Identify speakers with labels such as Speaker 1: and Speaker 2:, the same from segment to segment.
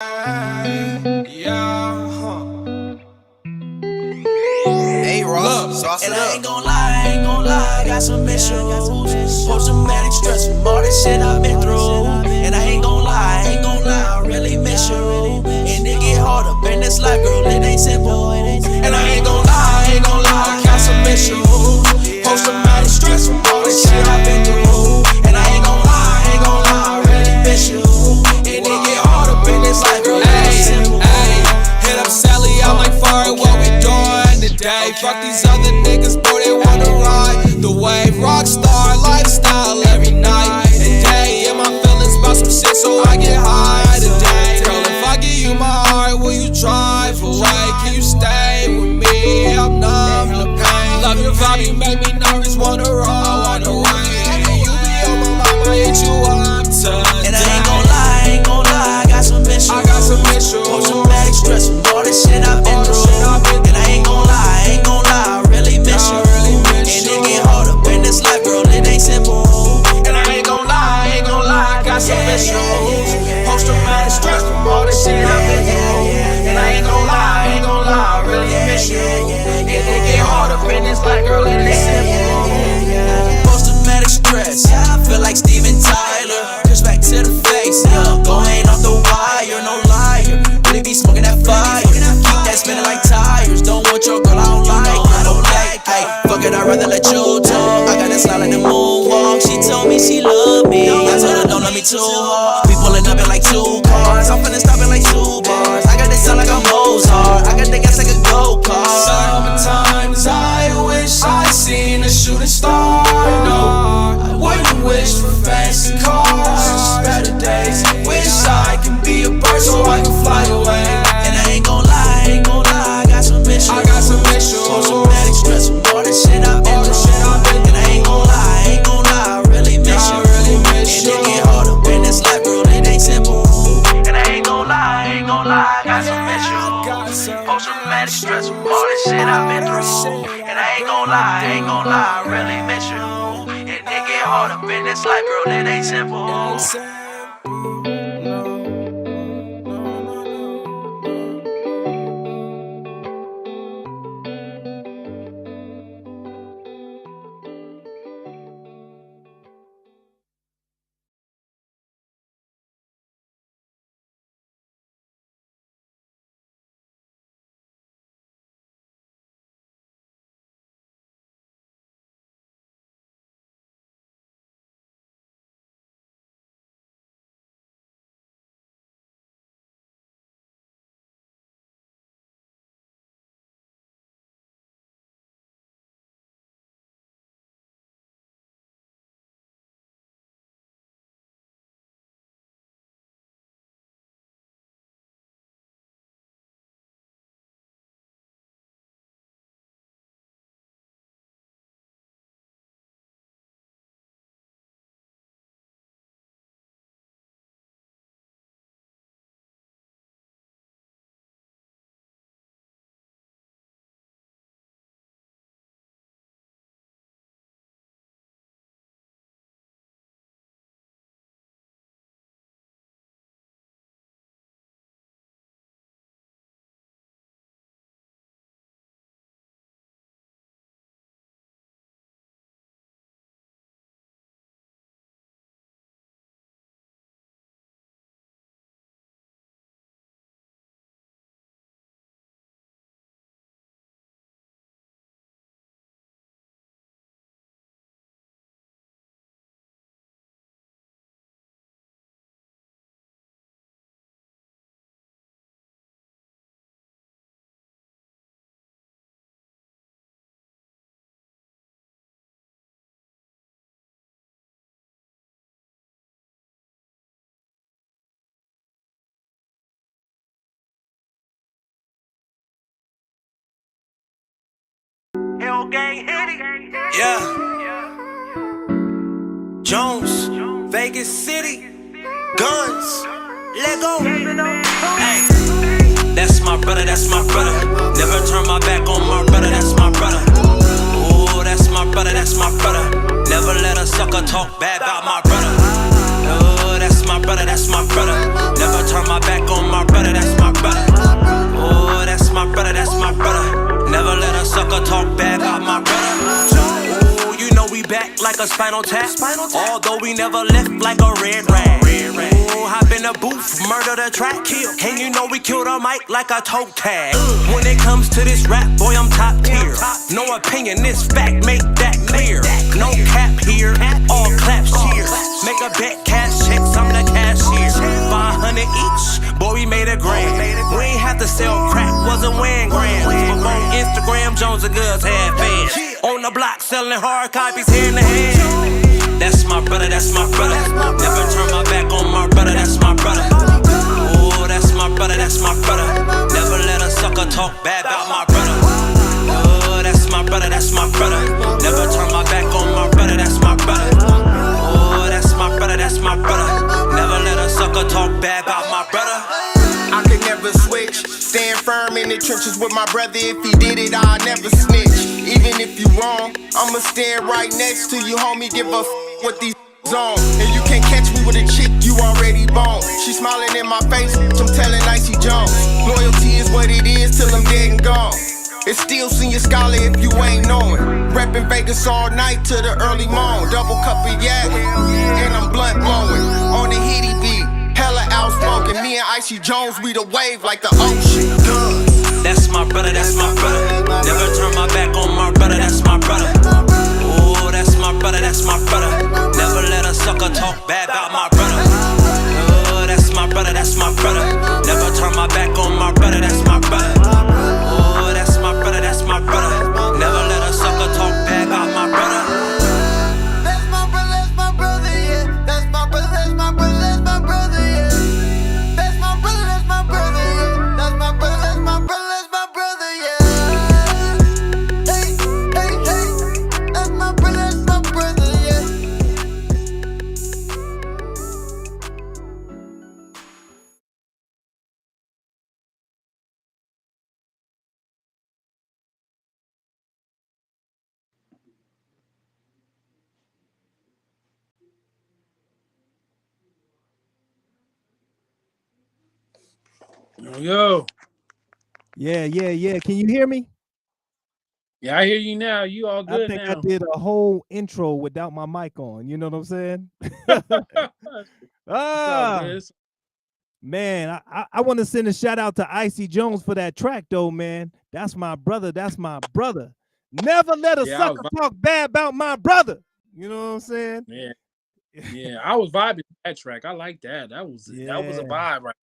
Speaker 1: Hey, Ross, sauce it
Speaker 2: And
Speaker 1: up.
Speaker 2: I ain't gon' lie, got some issues. Post-traumatic stress from all the shit I've been through. And I ain't gon' lie, I really miss you. And it get hard up in this life, girl, it ain't simple. And I ain't gon' lie, got some issues. Post-traumatic stress from all the shit I've been through. And I ain't gon' lie, I really miss you. And it get hard up in this life, girl, it ain't simple.
Speaker 3: Hit up Sally, I'm like, fire, what we doing today? Fuck these other niggas, bro, they wanna ride the wave. Rockstar lifestyle every night and day. In my feelings about some shit, so I get high today. Girl, if I give you my heart, will you drive away? Can you stay with me? I'm numb to pain. Love your vibe, you make me nervous, wanna run away. You be on my mind, I hit you up today.
Speaker 2: And I ain't gon' lie, I got some issues. Post-traumatic stress from all the shit I've been through. And I ain't gon' lie, I really miss you. And it get hard up in this life, girl, it ain't simple. And I ain't gon' lie, I got some issues. Post-traumatic stress from all the shit I've been through. And I ain't gon' lie, I really miss you. And it get hard up in this life, girl, it ain't simple. Post-traumatic stress, I feel like Steven Tyler. Push back to the face, going off the wire, no liar. Really be smoking that fire, keep that spinning like tires. Don't want your girl, I don't like. Ay, fuck it, I'd rather let you talk. I got that slide like the moonwalk. She told me she loved me, I told her don't love me too hard. We pulling up in like 2 cars, I'm finna stop in like 2 bars. I got this sound like a Mozart, I got the gas like a go-kart.
Speaker 3: Sometimes I wish I seen a shooting star. No, I wouldn't wish for fancy cars. Better days, wish I could be a bird so I can fly away.
Speaker 2: And I ain't gon' lie, I got some issues. Post-traumatic stress from all the shit I've been through. And I ain't gon' lie, I really miss you. And it get hard up in this life, girl, it ain't simple. And I ain't gon' lie, I got some issues. Post-traumatic stress from all the shit I've been through. And I ain't gon' lie, I really miss you. And it get hard up in this life, girl, it ain't simple. Yeah. Jones, Vegas City, guns, let go. Hey, that's my brother, that's my brother. Never turn my back on my brother, that's my brother. Ooh, that's my brother, that's my brother. Never let a sucker talk bad about my brother. Oh, that's my brother, that's my brother. Never turn my back on my brother. like a spinal tap. Although we never left like a red rag. Ooh, hop in the booth, murder the track, kill. And you know we kill the mic like a toe tag. When it comes to this rap, boy, I'm top tier. No opinion, this fact, make that clear. No cap here, all claps cheers. Make a bet, cash checks, I'm the cashier. 500 each, boy, we made a grand. We ain't have to sell crack, wasn't wearing grams. Before Instagram, Jones and Goods had fans. On the block, selling hard copies, hand in hand. That's my brother, that's my brother. Never turn my back on my brother, that's my brother. Oh, that's my brother, that's my brother. Never let a sucker talk bad about my brother. Oh, that's my brother, that's my brother. Never turn my back on my brother, that's my brother. Oh, that's my brother, that's my brother. Never let a sucker talk bad about my brother.
Speaker 1: I could never switch, stand firm in the trenches with my brother. If he did it, I'd never snitch. Even if you wrong, I'ma stand right next to you, homie. Give a what these on. And you can't catch me with a chick you already bone. She smiling in my face, I'm telling Icy Jones. Loyalty is what it is till I'm dead and gone. It's still senior scholar if you ain't knowing. Reppin' Vegas all night to the early morn. Double cup of yak, and I'm blunt blowing. On the hitty beat, hella outspoken. Me and Icy Jones, we the wave like the ocean.
Speaker 2: That's my brother, that's my brother. Never turn my back on my brother, that's my brother. Oh, that's my brother, that's my brother. Never let a sucker talk bad about my brother. Oh, that's my brother, that's my brother. Never turn my back on my brother, that's my brother. Oh, that's my brother, that's my brother. Never let a sucker talk bad about my brother.
Speaker 4: That's my brother, that's my brother, yeah. That's my brother, that's my brother, that's my brother, yeah. That's my brother, that's my brother, yeah. That's my brother, that's my brother, that's my brother, yeah. Hey, hey, hey. That's my brother, that's my brother, yeah.
Speaker 5: Yo,
Speaker 6: Yeah. Can you hear me?
Speaker 5: yeah, I hear you now. You all
Speaker 6: I
Speaker 5: good
Speaker 6: think
Speaker 5: now?
Speaker 6: I did a whole intro without my mic on. You know what I'm saying? Ah,
Speaker 5: It's
Speaker 6: man, I want to send a shout out to Icy Jones for that track, though, man. That's my brother. That's my brother. Never let a
Speaker 5: Yeah, I was
Speaker 6: sucker talk bad about my brother. You know what I'm saying?
Speaker 5: yeah, I was vibing to that track. I like that. That was a
Speaker 6: Yeah.
Speaker 5: vibe, right?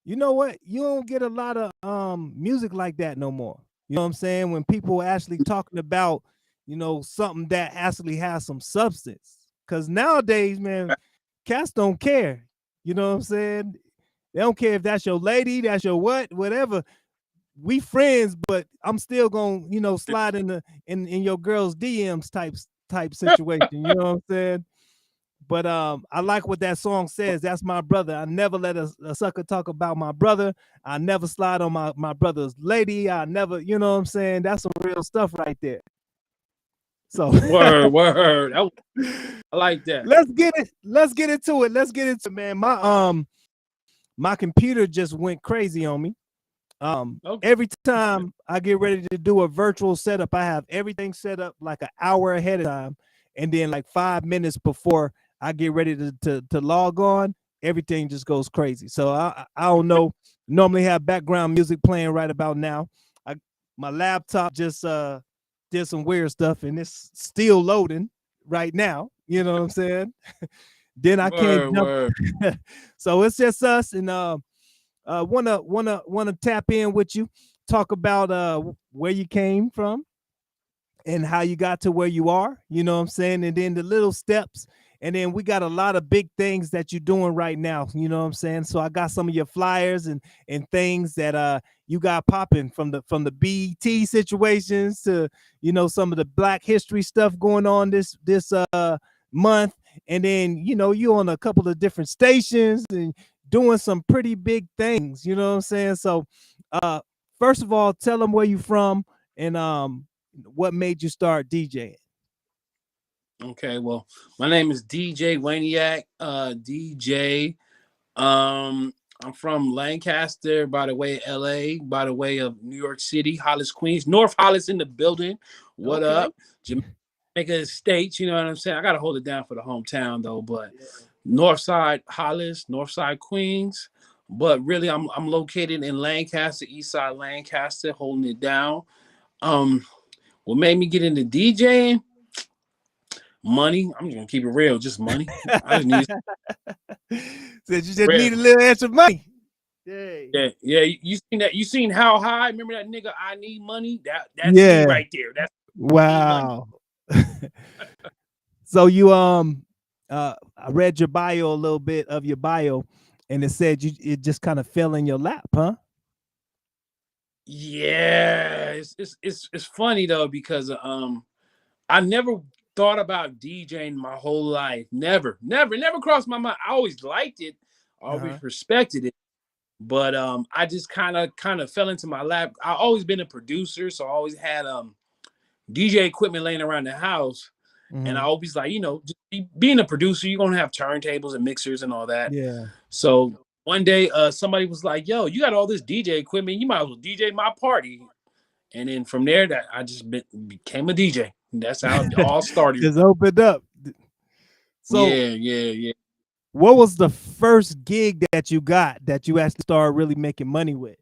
Speaker 6: You know what? You don't get a lot of music like that no more. You know what I'm saying? When people are actually talking about, something that actually has some substance. Because nowadays, man, cats don't care. You know what I'm saying? They don't care if that's your lady, that's your whatever. We friends, but I'm still gonna, slide in your girl's DMs type situation. You know what I'm saying? But I like what that song says. That's my brother. I never let a sucker talk about my brother. I never slide on my brother's lady. I never, you know what I'm saying? That's some real stuff right there. So
Speaker 5: Word. I like that.
Speaker 6: let's get it. Let's get into it. Let's get into it, man. My computer just went crazy on me.
Speaker 5: Okay.
Speaker 6: Every time I get ready to do a virtual setup, I have everything set up like an hour ahead of time, and then like 5 minutes before I get ready to log on, everything just goes crazy. So I don't know. Normally have background music playing right about now. My laptop just did some weird stuff, and it's still loading right now. You know what I'm saying? Then I can't jump.
Speaker 5: Word.
Speaker 6: So it's just us, and wanna tap in with you, talk about where you came from and how you got to where you are, you know what I'm saying? And then the little steps. And then we got a lot of big things that you're doing right now, you know what I'm saying? So I got some of your flyers and things that you got popping from the BET situations to, some of the Black History stuff going on this month. And then, you on a couple of different stations and doing some pretty big things, you know what I'm saying? So first of all, tell them where you from and what made you start DJing.
Speaker 5: Okay, well, my name is DJ Waniac. DJ. I'm from Lancaster, by the way, LA, by the way of New York City, Hollis, Queens, North Hollis in the building. What
Speaker 6: Okay.
Speaker 5: up? make a state, you know what I'm saying? I gotta hold it down for the hometown though, but North Side Hollis, North Side Queens. But really I'm located in Lancaster, East Side Lancaster, holding it down. What made me get into DJing? Money. I'm just gonna keep it real, just money. I just need
Speaker 6: Said you just
Speaker 5: real.
Speaker 6: need a little extra money.
Speaker 5: Yeah. You seen that? You seen How High? Remember that nigga? I need money. That's
Speaker 6: Yeah.
Speaker 5: me right there. That's
Speaker 6: Wow. So you I read your bio, a little bit of your bio, and it said it just kind of fell in your lap, huh?
Speaker 5: yeah. It's funny though because I never thought about DJing my whole life. Never crossed my mind. I always liked it, always respected it. But I just kind of fell into my lap. I always been a producer, so I always had DJ equipment laying around the house. And I always like, just being a producer, you're gonna have turntables and mixers and all that.
Speaker 6: Yeah.
Speaker 5: So one day somebody was like, yo, you got all this DJ equipment, you might as well DJ my party. And then from there that I just became a DJ. That's how it all started.
Speaker 6: Just opened up. So
Speaker 5: yeah.
Speaker 6: what was the first gig that you got that you actually started really making money with?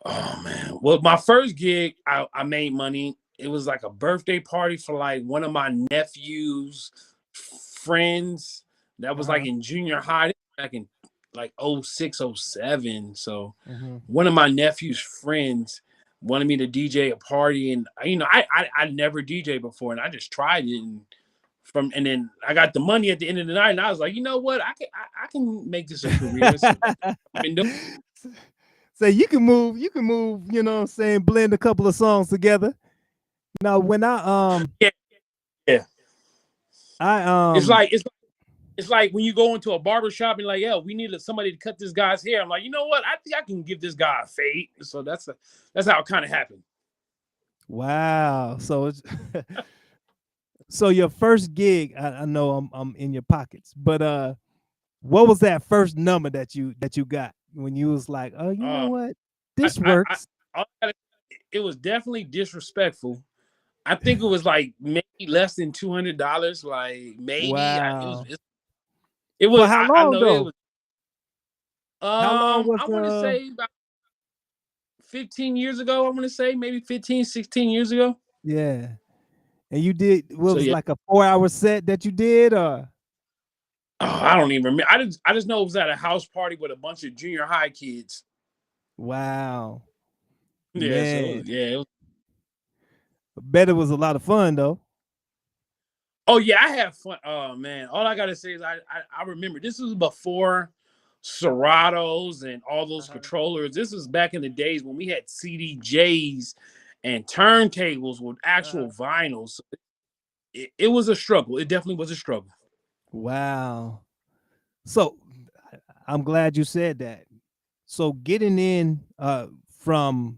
Speaker 5: Oh man. Well, my first gig, I made money. It was like a birthday party for like one of my nephew's friends that was like in junior high back in like 06, 07. So one of my nephew's friends wanted me to DJ a party, and I never DJed before, and I just tried it, and then I got the money at the end of the night, and I was like, you know what, I can make this a career. So I've been doing.
Speaker 6: So you can move, you know what I'm saying, blend a couple of songs together. Now when I
Speaker 5: yeah.
Speaker 6: I
Speaker 5: it's like when you go into a barber shop and like, yo, we need somebody to cut this guy's hair. I'm like, you know what? I think I can give this guy a fade. So that's how it kind of happened.
Speaker 6: Wow. So it's so your first gig, I know I'm in your pockets, but what was that first number that you got when you was like, oh, you know what? This works.
Speaker 5: It was definitely disrespectful. I think it was like maybe less than $200. Like maybe.
Speaker 6: Wow.
Speaker 5: It was.
Speaker 6: Well, how long though?
Speaker 5: It was,
Speaker 6: how long was
Speaker 5: I want to say about 15 years ago. I want to say maybe 15, 16 years ago.
Speaker 6: Yeah. And you did like a 4-hour set that you did, or?
Speaker 5: Oh, I don't even remember. I just know it was at a house party with a bunch of junior high kids.
Speaker 6: Wow.
Speaker 5: Yeah.
Speaker 6: Man.
Speaker 5: So, yeah.
Speaker 6: I bet it was a lot of fun though.
Speaker 5: Oh yeah, I had fun. Oh man, all I gotta say is I remember this was before Seratos and all those controllers. This was back in the days when we had CDJs and turntables with actual vinyls. It was a struggle. It definitely was a struggle.
Speaker 6: Wow. So I'm glad you said that. So getting in from,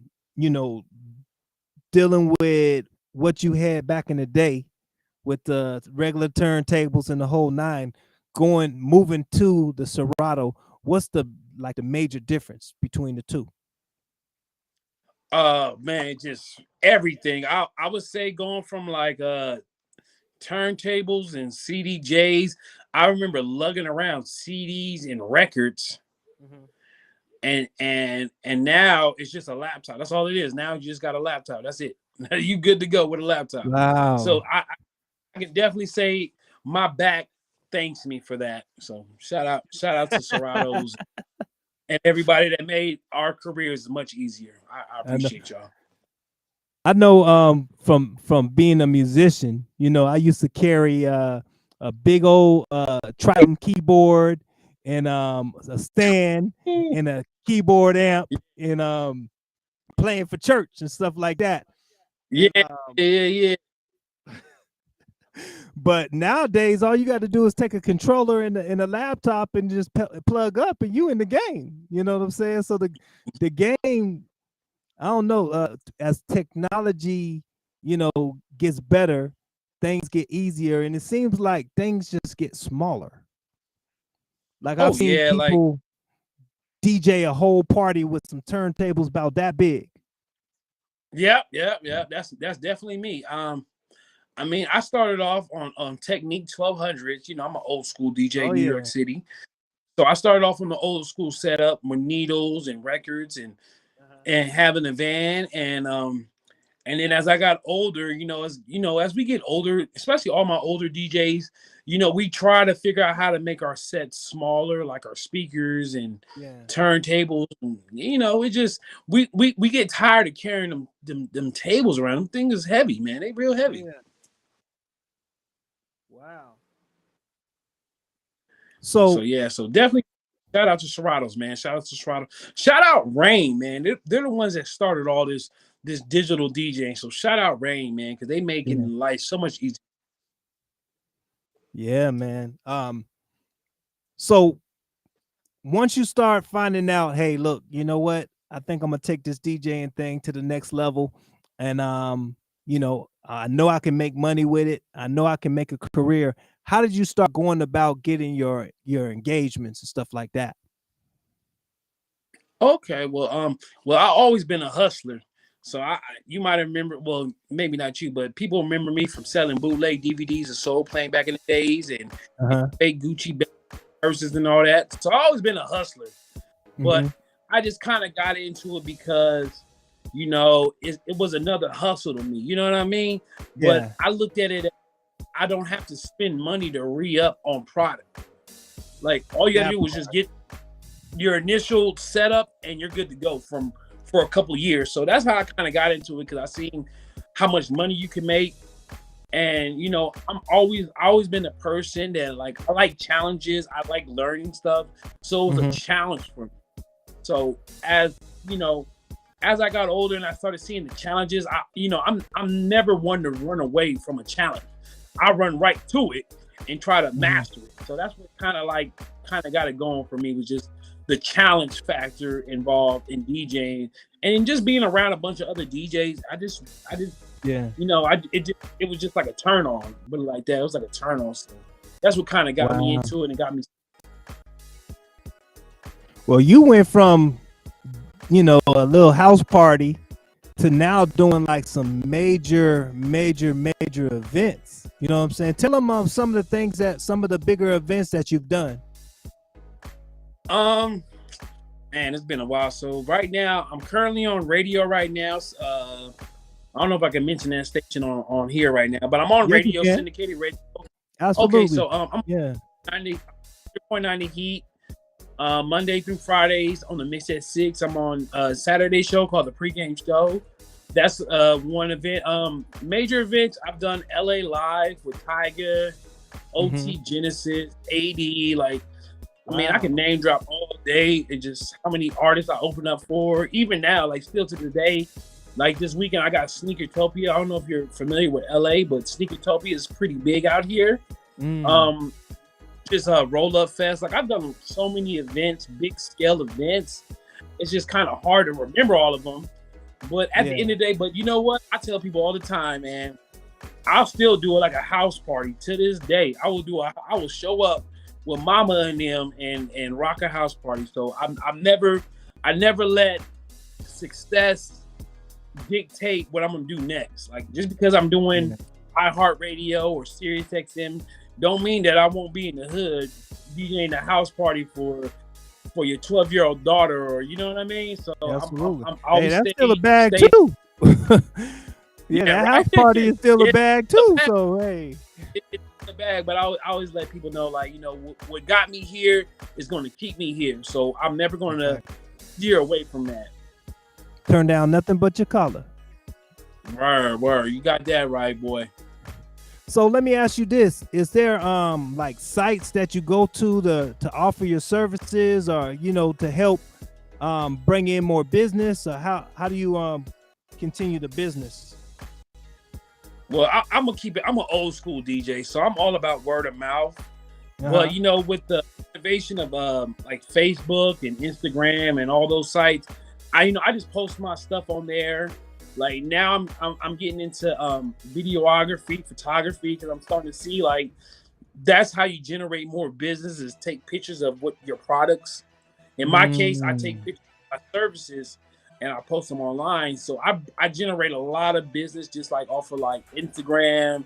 Speaker 6: dealing with what you had back in the day with the regular turntables and the whole nine, moving to the Serato, what's the major difference between the two?
Speaker 5: Man, just everything. I would say going from like turntables and CDJs. I remember lugging around CDs and records. And now it's just a laptop. That's all it is. Now you just got a laptop. That's it. You good to go with a laptop.
Speaker 6: Wow.
Speaker 5: So I can definitely say my back thanks me for that. So shout out to Seratos and everybody that made our careers much easier. I appreciate y'all.
Speaker 6: I know from being a musician, I used to carry a big old Triton keyboard and a stand and a keyboard amp and playing for church and stuff like that.
Speaker 5: Yeah,
Speaker 6: and,
Speaker 5: yeah.
Speaker 6: But nowadays, all you got to do is take a controller and a laptop and just plug up, and you in the game. You know what I'm saying? So the game, I don't know. As technology, gets better, things get easier, and it seems like things just get smaller. Like I've seen people DJ a whole party with some turntables about that big.
Speaker 5: Yeah. That's definitely me. I mean, I started off on Technique 1200s. You know, I'm an old school DJ
Speaker 6: Oh
Speaker 5: in New
Speaker 6: yeah.
Speaker 5: York City. So I started off on the old school setup with needles and records and having a van and then as I got older, as we get older, especially all my older DJs, we try to figure out how to make our sets smaller, like our speakers and
Speaker 6: Yeah.
Speaker 5: turntables. And, it just we get tired of carrying them tables around. Them things is heavy, man. They real heavy.
Speaker 6: Yeah. Wow. So
Speaker 5: So definitely shout out to Seratos, man. Shout out to Serato. Shout out Rain, man. They're the ones that started all this digital DJing. So shout out Rain, man, because they making life so much easier.
Speaker 6: yeah, man. So once you start finding out, hey, look, you know what? I think I'm gonna take this DJing thing to the next level. And I know I can make money with it. I know I can make a career. How did you start going about getting your engagements and stuff like that?
Speaker 5: Okay, well, I always been a hustler. So you might remember, well, maybe not you, but people remember me from selling bootleg DVDs and soul playing back in the days and fake Gucci purses and all that. So I always been a hustler, but I just kind of got into it because, it was another hustle to me. You know what I mean?
Speaker 6: Yeah.
Speaker 5: But I looked at it as I don't have to spend money to re-up on product. Like all you gotta do is just get your initial setup and you're good to go for a couple of years. So that's how I kind of got into it, because I seen how much money you can make. And I'm always been a person that I like challenges. I like learning stuff. So it was a challenge for me. So as I got older and I started seeing the challenges, I'm never one to run away from a challenge. I run right to it and try to master it. So that's what kind of got it going for me, was just the challenge factor involved in DJing and just being around a bunch of other DJs. I just
Speaker 6: Yeah.
Speaker 5: It was just like a turn on, but like that, it was like a turn on. So that's what kind of got me into it and got me.
Speaker 6: Well, you went from, a little house party to now doing like some major events. You know what I'm saying? Tell them some of the bigger events that you've done.
Speaker 5: Man, it's been a while. So right now, I'm currently on radio right now. I don't know if I can mention that station on here right now, but I'm on radio, syndicated radio.
Speaker 6: Absolutely.
Speaker 5: Okay, so I'm 90.9 Heat. Monday through Fridays on the Mix at 6. I'm on a Saturday show called the Pregame Show. That's one event. Major events, I've done LA Live with Tyga, OT Genesis, AD. I mean, I can name drop all day. It's just how many artists I open up for. Even now, still to the day, this weekend, I got Sneakertopia. I don't know if you're familiar with LA, but Sneakertopia is pretty big out here. Just Roll Up Fest. I've done so many events, big scale events. It's just kind of hard to remember all of them. But at the end of the day, but you know what? I tell people all the time, man, I'll still do it like a house party to this day. I will show up with Mama and them and rock a house party. So I never let success dictate what I'm gonna do next. Just because I'm doing iHeartRadio or Sirius XM don't mean that I won't be in the hood DJing a house party for your 12-year-old daughter, or you know what I mean. So
Speaker 6: absolutely.
Speaker 5: I'm always
Speaker 6: that's still a bag too. That house party is still a bag too. So hey,
Speaker 5: it's a bag, but I always let people know, what got me here is going to keep me here. So I'm never going to steer away from that.
Speaker 6: Turn down nothing but your collar.
Speaker 5: Word. You got that right, boy.
Speaker 6: So let me ask you this: is there sites that you go to offer your services, or to help bring in more business, or how do you continue the business?
Speaker 5: Well, I'm gonna keep it. I'm an old school DJ, so I'm all about word of mouth. But with the innovation of Facebook and Instagram and all those sites, I just post my stuff on there. Now I'm getting into videography, photography, because I'm starting to see that's how you generate more business, is take pictures of what your products. In my case, I take pictures of my services and I post them online. So I generate a lot of business just off of Instagram,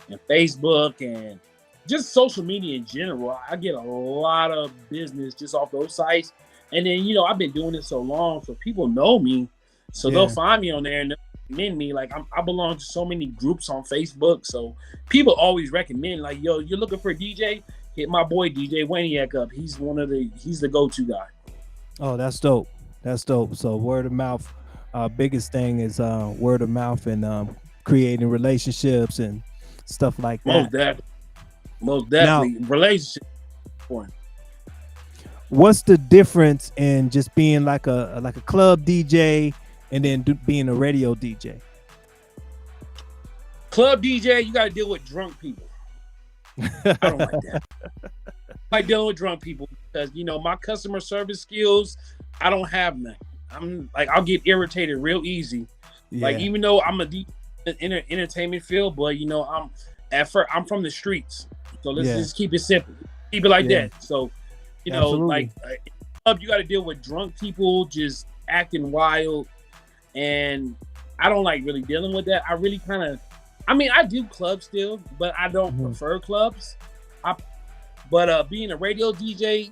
Speaker 5: and Facebook and just social media in general. I get a lot of business just off those sites. And then, I've been doing it so long, so people know me. So they'll find me on there and recommend me. Like I belong to so many groups on Facebook. So people always recommend, like, yo, you're looking for a DJ? Hit my boy DJ Waniac up. He's the go-to guy.
Speaker 6: Oh, that's dope. That's dope. So word of mouth, biggest thing is word of mouth and creating relationships and stuff like that.
Speaker 5: Most definitely. Now, relationship important.
Speaker 6: What's the difference in just being like a club DJ and then being a radio DJ?
Speaker 5: Club DJ, you got to deal with drunk people. I don't like that. I like dealing with drunk people because my customer service skills, I don't have none. I'm like, I'll get irritated real easy. Yeah. Like, even though I'm a entertainment field, but I'm from the streets, so let's just keep it simple, keep it like that. So like club, you got to deal with drunk people just acting wild, and I don't like really dealing with that. I really I do clubs still, but I don't prefer clubs. But being a radio DJ,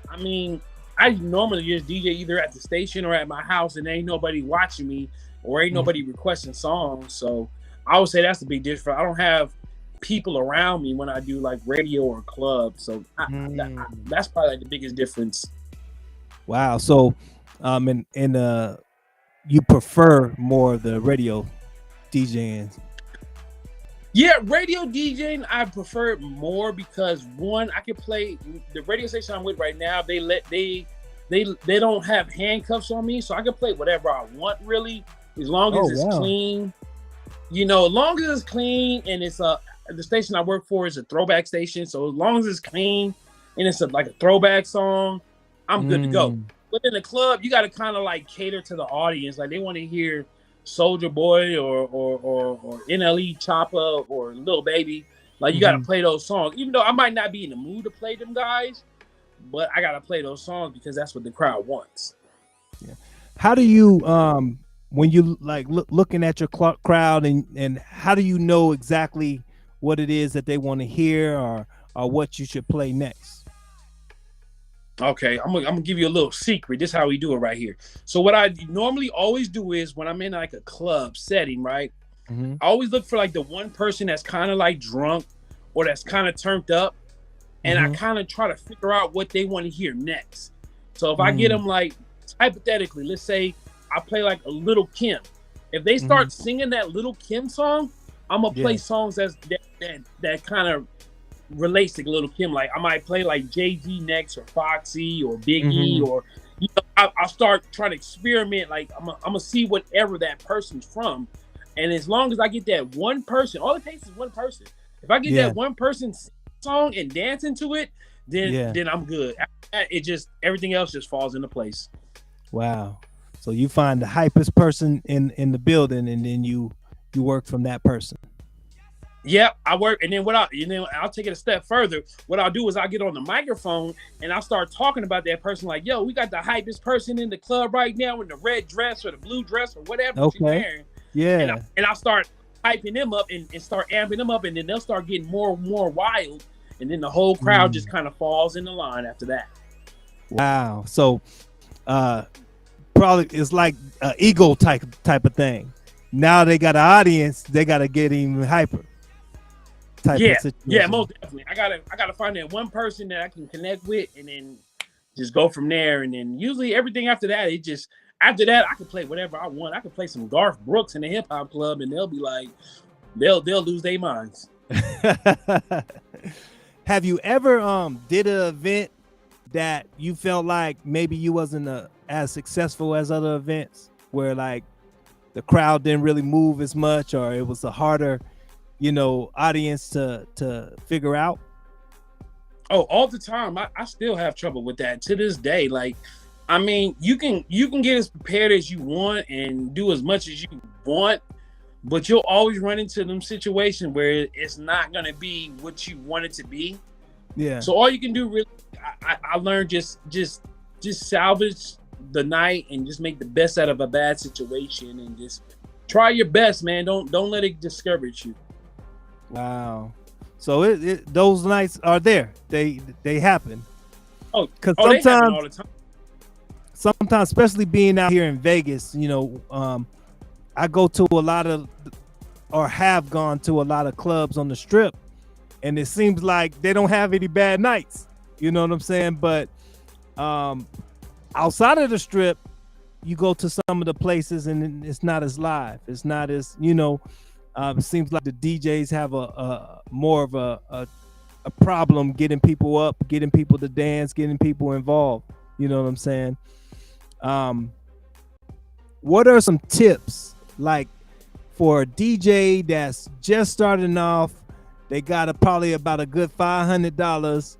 Speaker 5: I normally just DJ either at the station or at my house, and there ain't nobody watching me or ain't nobody requesting songs. So I would say that's a big difference. I don't have people around me when I do like radio or club. So that's probably like the biggest difference.
Speaker 6: Wow. So you prefer more of the radio DJing?
Speaker 5: Yeah, radio DJing, I prefer it more because one, I can play the radio station I'm with right now. They don't have handcuffs on me, so I can play whatever I want really, as long as it's clean. As long as it's clean and it's the station I work for is a throwback station, so as long as it's clean and it's like a throwback song, I'm good to go. But in the club, you got to kind of like cater to the audience. Like they want to hear Soulja Boy or NLE Choppa or Lil Baby. Like you got to play those songs, even though I might not be in the mood to play them guys, but I got to play those songs because that's what the crowd wants.
Speaker 6: Yeah. How do you when you like looking at your crowd and how do you know exactly what it is that they want to hear or what you should play next?
Speaker 5: Okay, I'm gonna give you a little secret. This is how we do it right here. So what I normally always do is when I'm in like a club setting, right? I always look for like the one person that's kind of like drunk or that's kind of turned up, and I kind of try to figure out what they want to hear next. So if I get them like, hypothetically, let's say I play like a Little Kim. If they start singing that Little Kim song, I'm gonna play songs that kind of relates to Little Kim. Like I might play like Jay-Z next or Foxy or Biggie or I'll start trying to experiment. Like I'm gonna see whatever that person's from, and as long as I get that one person, all it takes is one person. If I get that one person's song and dance into it, then I'm good. After that, everything else just falls into place. Wow.
Speaker 6: So you find the hypest person in the building, and then you work from that person.
Speaker 5: Yep, I work, and then I'll take it a step further. What I'll do is I'll get on the microphone and I'll start talking about that person. Like, yo, we got the hypest person in the club right now in the red dress or the blue dress or whatever she's wearing.
Speaker 6: Yeah,
Speaker 5: and I'll start hyping them up and start amping them up, and then they'll start getting more and more wild, and then the whole crowd just kind of falls in the line after that.
Speaker 6: Wow. So, probably it's like an ego type of thing. Now they got an audience, they got to get even hyper.
Speaker 5: Yeah, most definitely. I gotta find that one person that I can connect with, and then just go from there. And then usually everything after that, after that I can play whatever I want. I can play some Garth Brooks in a hip hop club, and they'll be like, they'll lose their minds.
Speaker 6: Have you ever did an event that you felt like maybe you wasn't as successful as other events, where like the crowd didn't really move as much, or it was a harder audience to figure out?
Speaker 5: Oh, all the time. I still have trouble with that to this day. Like, you can get as prepared as you want and do as much as you want, but you'll always run into them situations where it's not going to be what you want it to be. Yeah. So all you can do really, I learned just salvage the night and just make the best out of a bad situation and just try your best, man. Don't let it discourage you.
Speaker 6: Wow. So those nights are there. They happen.
Speaker 5: Oh,
Speaker 6: Because
Speaker 5: they happen all the time.
Speaker 6: sometimes, especially being out here in Vegas, I go to a lot of, or have gone to a lot of clubs on the strip, and it seems like they don't have any bad nights. You know what I'm saying? But outside of the strip, you go to some of the places and it's not as live. It's not as, it seems like the DJs have a more of a problem getting people up, getting people to dance, getting people involved. You know what I'm saying? What are some tips like for a DJ that's just starting off? They got probably about a good $500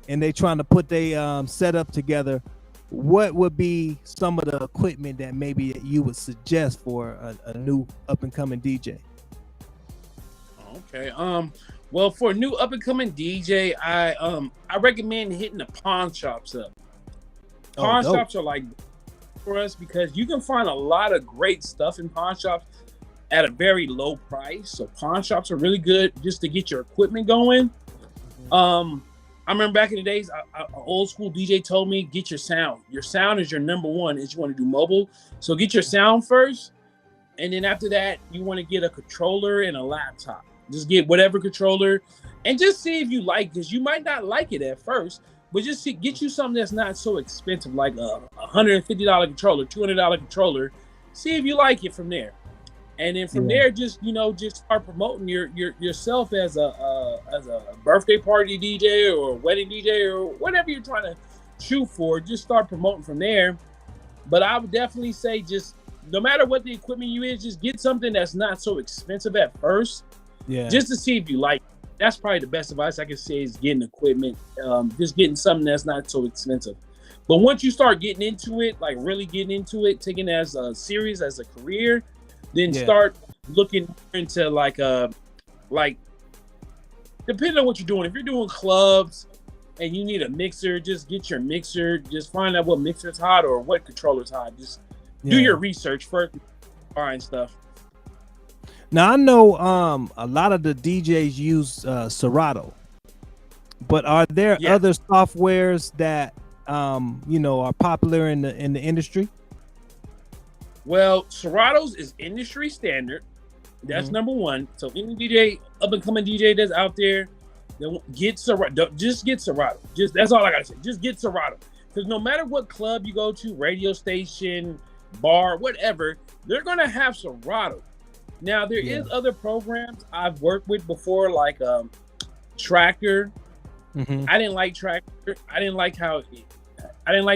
Speaker 6: and they trying to put their setup together. What would be some of the equipment that maybe you would suggest for a new up and coming DJ?
Speaker 5: Okay. Well, for a new up and coming DJ, I recommend hitting the pawn shops up. Pawn shops are like for us because you can find a lot of great stuff in pawn shops at a very low price. So pawn shops are really good just to get your equipment going. I remember back in the days, an old school DJ told me, get your sound. Your sound is your number one if you want to do mobile. So get your sound first. And then after that, you want to get a controller and a laptop. Just get whatever controller and just see if you like this. You might not like it at first, but just get you something that's not so expensive, like a $150 controller, $200 controller. See if you like it from there. And then from there, just start promoting yourself as a birthday party DJ or a wedding DJ or whatever you're trying to shoot for. Just start promoting from there. But I would definitely say just no matter what the equipment you is, just get something that's not so expensive at first. Yeah. Just to see if you like it. That's probably the best advice I can say is getting equipment. Just getting something that's not so expensive. But once you start getting into it, like really getting into it, taking it as a series, as a career, then start looking into like depending on what you're doing. If you're doing clubs and you need a mixer, just get your mixer. Just find out what mixer's hot or what controller's hot. Just do your research first, find stuff.
Speaker 6: Now I know a lot of the DJs use Serato, but are there other softwares that are popular in the industry?
Speaker 5: Well, Serato's is industry standard. That's number one. So any DJ, up and coming DJ that's out there, get Serato. Just get Serato. That's all I gotta say. Just get Serato. Because no matter what club you go to, radio station, bar, whatever, they're gonna have Serato. Now there is other programs I've worked with before, like Tractor. I didn't like Tractor. I didn't like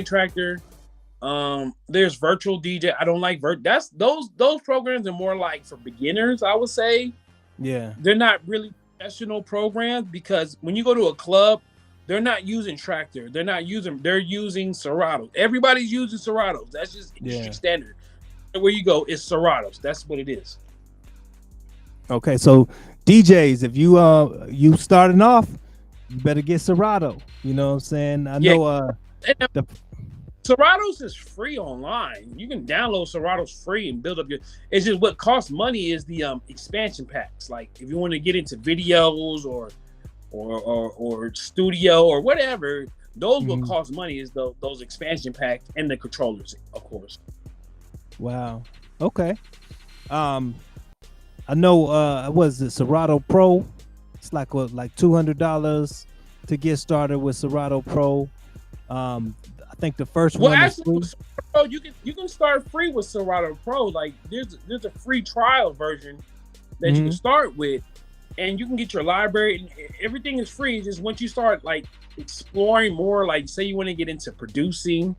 Speaker 5: Tractor. There's Virtual DJ. I don't like those programs are more like for beginners, I would say. Yeah. They're not really professional programs because when you go to a club, they're not using Tractor. They're using Serato. Everybody's using Seratos. That's just industry standard. Where you go, it's Seratos. That's what it is.
Speaker 6: Okay, so DJs, if you starting off, you better get Serato. You know what I'm saying? I know
Speaker 5: Seratos is free online. You can download Seratos free and build up it's just what costs money is the expansion packs. Like if you want to get into videos or studio or whatever, those will cost money is those expansion packs and the controllers, of course.
Speaker 6: Wow. Okay. I know was it Serato Pro? It's like $200 to get started with Serato Pro. I think the first one is free.
Speaker 5: You can start free with Serato Pro. Like there's a free trial version that you can start with, and you can get your library. And everything is free. Just once you start like exploring more, like say you want to get into producing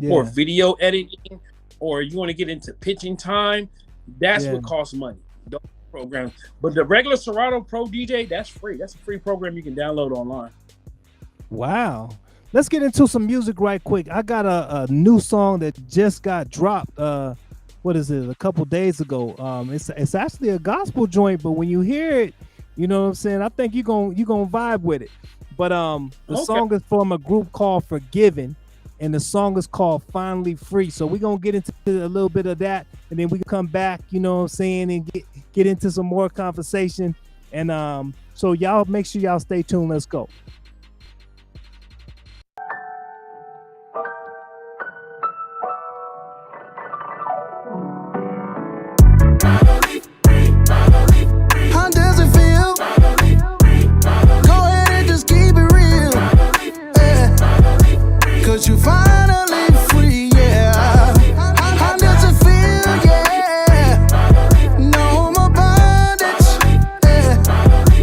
Speaker 5: or video editing, or you want to get into pitching time, that's what costs money. Those programs, but the regular Serato Pro DJ, that's free. That's a free program you can download online.
Speaker 6: Wow. Let's get into some music right quick. I got a new song that just got dropped. What is it? A couple days ago. It's actually a gospel joint, but when you hear it, you know what I'm saying. I think you're gonna vibe with it. But the song is from a group called Forgiven, and the song is called Finally Free. So we're gonna get into a little bit of that, and then we can come back. You know what I'm saying, and get into some more conversation And so y'all make sure y'all stay tuned. Let's go.
Speaker 4: How does it feel? Go ahead and just keep it real. Yeah. Cause you finally free, yeah. How does it feel? Yeah. No more bondage. Yeah.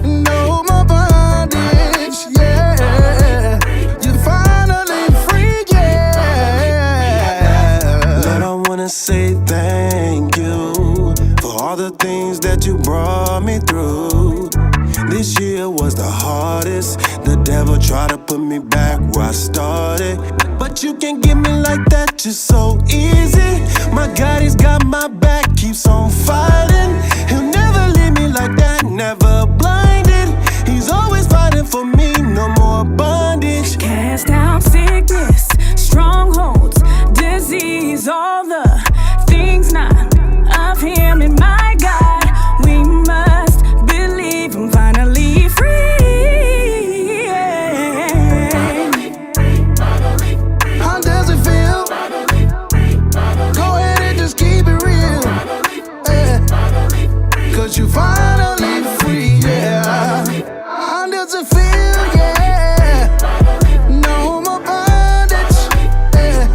Speaker 4: No more bondage. Yeah. You finally free, yeah. Lord, I wanna say thank you for all the things that you brought me through. This year was the hardest. The devil tried to put me back where I started, but you can get me like that just so easy. My God, he's got my back, keeps on fighting. He'll never leave me like that, never blinded. He's always fighting for me, no more bondage.
Speaker 7: Cast out sickness, strongholds, disease, all the things not of him and my God. We must believe I'm finally free.
Speaker 4: How does it feel? Go ahead and just keep it real. Yeah. Cause you finally free, yeah. How does it feel? Yeah. No more bondage. Yeah.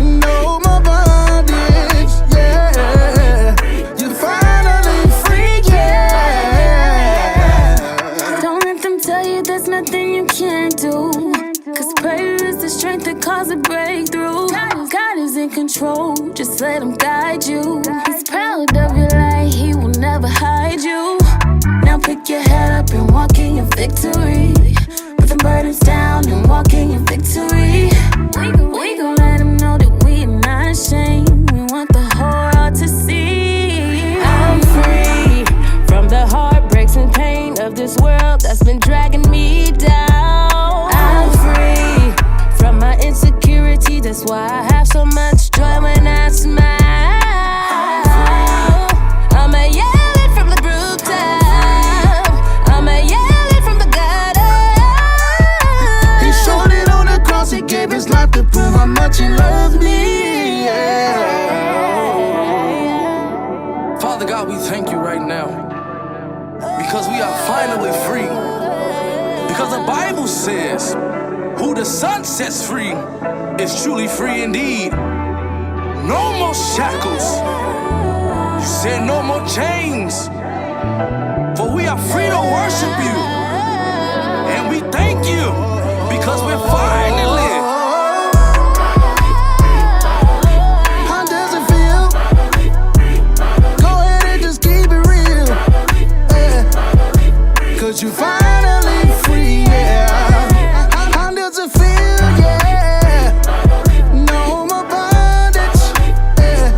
Speaker 4: No more bondage. Yeah. You finally free, yeah.
Speaker 7: Don't let them tell you there's nothing you can't do. Cause prayer is the strength that causes a breakthrough. God is in control, just let him guide you. He's proud of your light, he will never hide you. Now pick your head up and walk in your victory. Put them burdens down and walk in your victory. We gon' let him know that we are not ashamed. We want the whole world to see. I'm free from the heartbreaks and pain of this world that's been dragging me down. I'm free from my insecurity, that's why I have so much joy when I smile. I'm a yelling from the rooftop. I'm a yelling from the gutter.
Speaker 4: He showed it on the cross, he gave his life to prove how much he loves me, yeah.
Speaker 8: Father God, we thank you right now because we are finally free. Because the Bible says, who the Son sets free is truly free indeed. No more shackles. You said no more chains. For we are free to worship you. And we thank you because we're finally.
Speaker 4: How does it feel? Go ahead and just keep it real. Yeah. Cause you finally free, yeah. How does it feel? Yeah. No more bondage. Yeah.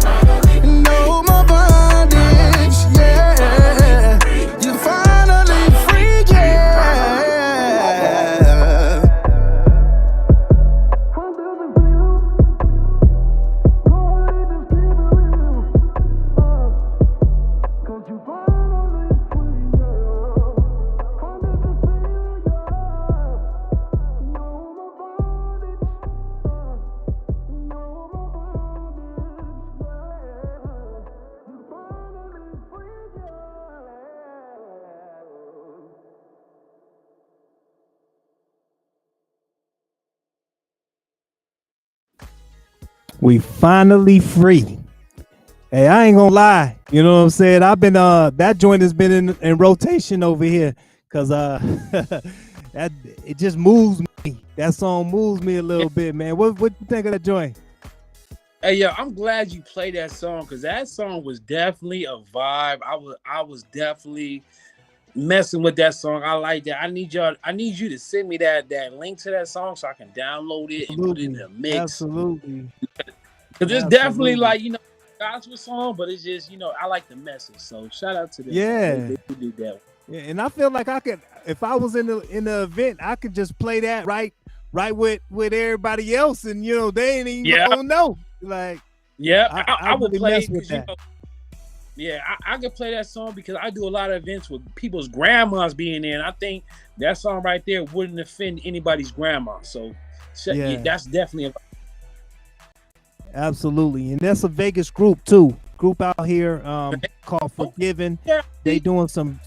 Speaker 4: No more bondage. Yeah. You finally free, yeah. How does it feel? Go ahead and just keep it real. Cause you finally free, yeah. How does it feel? Yeah. No more bondage. No more bondage. Yeah. You finally free, yeah.
Speaker 6: We finally free. Hey, I ain't gonna lie. You know what I'm saying? I've been that joint has been in rotation over here because that it just moves me. That song moves me a little bit, man. What you think of that joint?
Speaker 5: Hey, yo, I'm glad you played that song because that song was definitely a vibe. I was definitely messing with that song. I like that. I need you to send me that link to that song so I can download it and put it in the mix.
Speaker 6: Absolutely.
Speaker 5: Because it's definitely like, gospel song, but it's just, I like the message. So shout out to them.
Speaker 6: Yeah.
Speaker 5: They did that.
Speaker 6: Yeah, and I feel like I could, if I was in the event, I could just play that right with everybody else, and they ain't even gonna know. Like,
Speaker 5: I would
Speaker 6: really
Speaker 5: play
Speaker 6: mess with that.
Speaker 5: Yeah, I could play that song because I do a lot of events with people's grandmas being there, and I think that song right there wouldn't offend anybody's grandma. So
Speaker 6: Yeah.
Speaker 5: that's definitely
Speaker 6: Absolutely. And that's a Vegas group too. Group out here called Forgiven.
Speaker 5: yeah.
Speaker 6: They doing some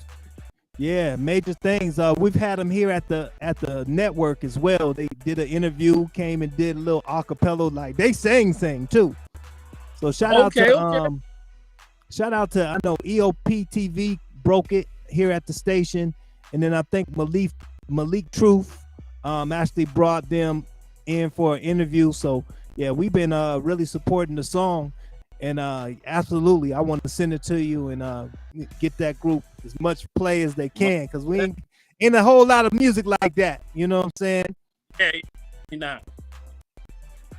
Speaker 6: major things. We've had them here at the network as well. They did an interview, came and did a little acapella, like they sing too. So shout out to I know EOP TV broke it here at the station, and then I think Malik Truth actually brought them in for an interview. So yeah, we've been really supporting the song, and absolutely I want to send it to you and get that group as much play as they can, because we ain't in a whole lot of music like that, you know what I'm saying?
Speaker 5: Okay, you're not.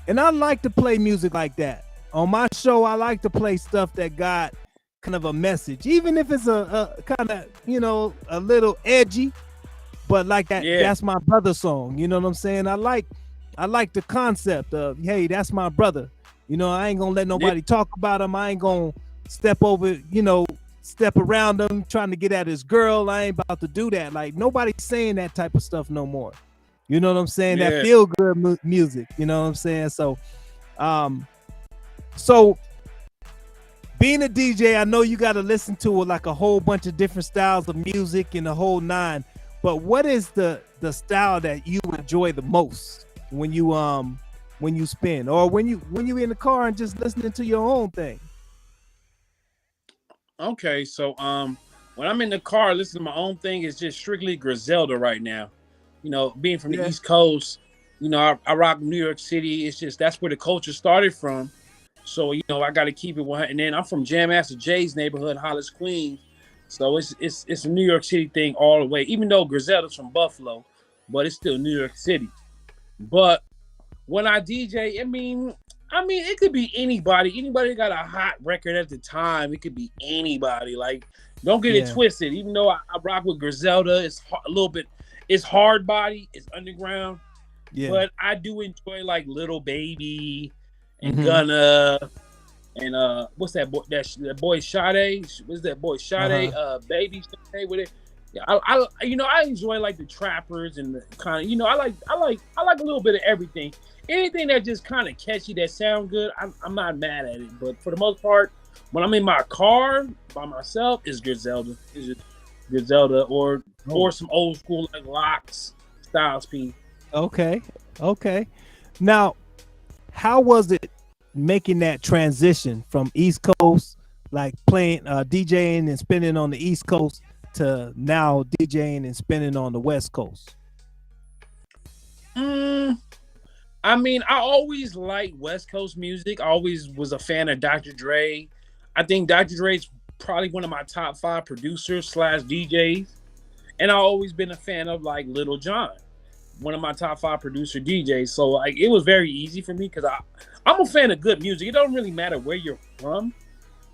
Speaker 6: And I like to play music like that. On my show, I like to play stuff that got kind of a message, even if it's a kind of, you know, a little edgy, but like that, that's my brother song. You know what I'm saying? I like the concept of, hey, that's my brother. You know, I ain't gonna let nobody talk about him. I ain't gonna step around him trying to get at his girl. I ain't about to do that. Like, nobody's saying that type of stuff no more. You know what I'm saying?
Speaker 5: Yeah.
Speaker 6: That feel good music. You know what I'm saying? So, so being a DJ, I know you got to listen to like a whole bunch of different styles of music and the whole nine. But what is the style that you enjoy the most when you spin, or when you in the car and just listening to your own thing?
Speaker 5: Okay, so when I'm in the car listening to my own thing, it's just strictly Griselda right now. You know, being from the East Coast, you know, I rock New York City. It's just that's where the culture started from. So, you know, I got to keep it 100. And then I'm from Jam Master Jay's neighborhood, Hollis, Queens. So it's a New York City thing all the way. Even though Griselda's from Buffalo, but it's still New York City. But when I DJ, I mean, it could be anybody. Anybody got a hot record at the time. It could be anybody. Like, don't get it twisted. Even though I rock with Griselda, it's a little bit. It's hard body. It's underground. Yeah. But I do enjoy like Little Baby and Gunna and what's that boy? That boy Sade. What's that boy Sade? Baby Sade with it. Yeah, I enjoy like the trappers and the kind of, I like a little bit of everything. Anything that just kind of catchy, that sound good, I'm not mad at it. But for the most part, when I'm in my car by myself, it's Griselda. It's just Griselda or some old school like Locks, Styles P. Okay. Now, how was it making that transition from East Coast, like playing DJing and spinning on the East Coast, to now DJing and spinning on the West Coast? I mean, I always liked West Coast music. I always was a fan of Dr. Dre. I think Dr. Dre's probably one of my top 5 producers / DJs. And I've always been a fan of like Little John, one of my top 5 producer DJs. So like it was very easy for me because I'm a fan of good music. It don't really matter where you're from,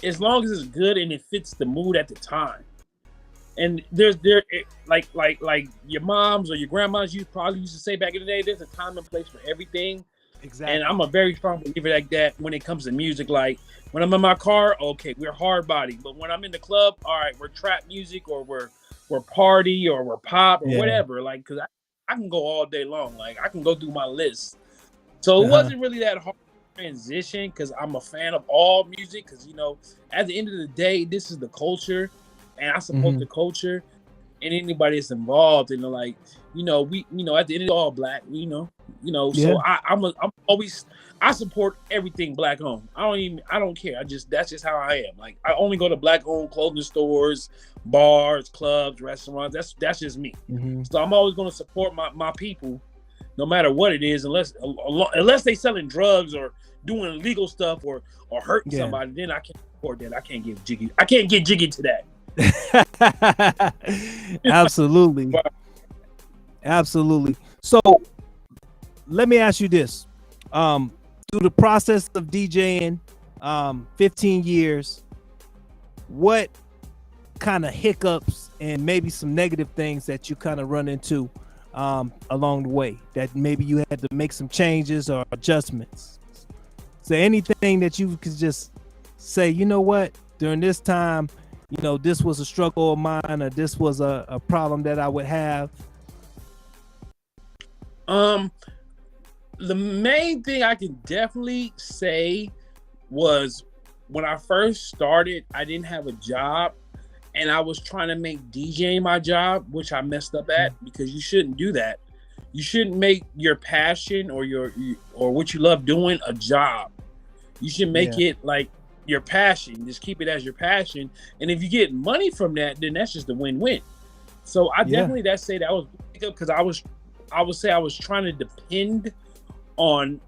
Speaker 5: as long as it's good and it fits the mood at the time. And there like your moms or your grandmas, you probably used to say back in the day, there's a time and place for everything. Exactly. And I'm a very strong believer like that when it comes to music. Like when I'm in my car, okay, we're hard body. But when I'm in the club, all right, we're trap music or we're party or we're pop or whatever. Like, cause I can go all day long. Like I can go through my list. So it wasn't really that hard to transition because I'm a fan of all music. Cause at the end of the day, this is the culture. And I support the culture and anybody that's involved in like, we, at the end of all black, so I support everything black owned. I don't care. That's just how I am. Like I only go to black owned clothing stores, bars, clubs, restaurants. That's just me. So I'm always going to support my people, no matter what it is, unless they selling drugs or doing illegal stuff or hurting somebody, then I can't support that. I can't get jiggy to that.
Speaker 6: Absolutely. So let me ask you this. Through the process of DJing 15 years, what kind of hiccups and maybe some negative things that you kind of run into along the way that maybe you had to make some changes or adjustments? So anything that you could just say, you know what, during this time, you know, this was a struggle of mine, or this was a problem that I would have?
Speaker 5: The main thing I can definitely say was when I first started, I didn't have a job, and I was trying to make DJing my job, which I messed up at, because you shouldn't do that. You shouldn't make your passion or or what you love doing a job. You should make it like your passion. Just keep it as your passion, and if you get money from that, then that's just a win-win. So I definitely say that was because I was trying to depend on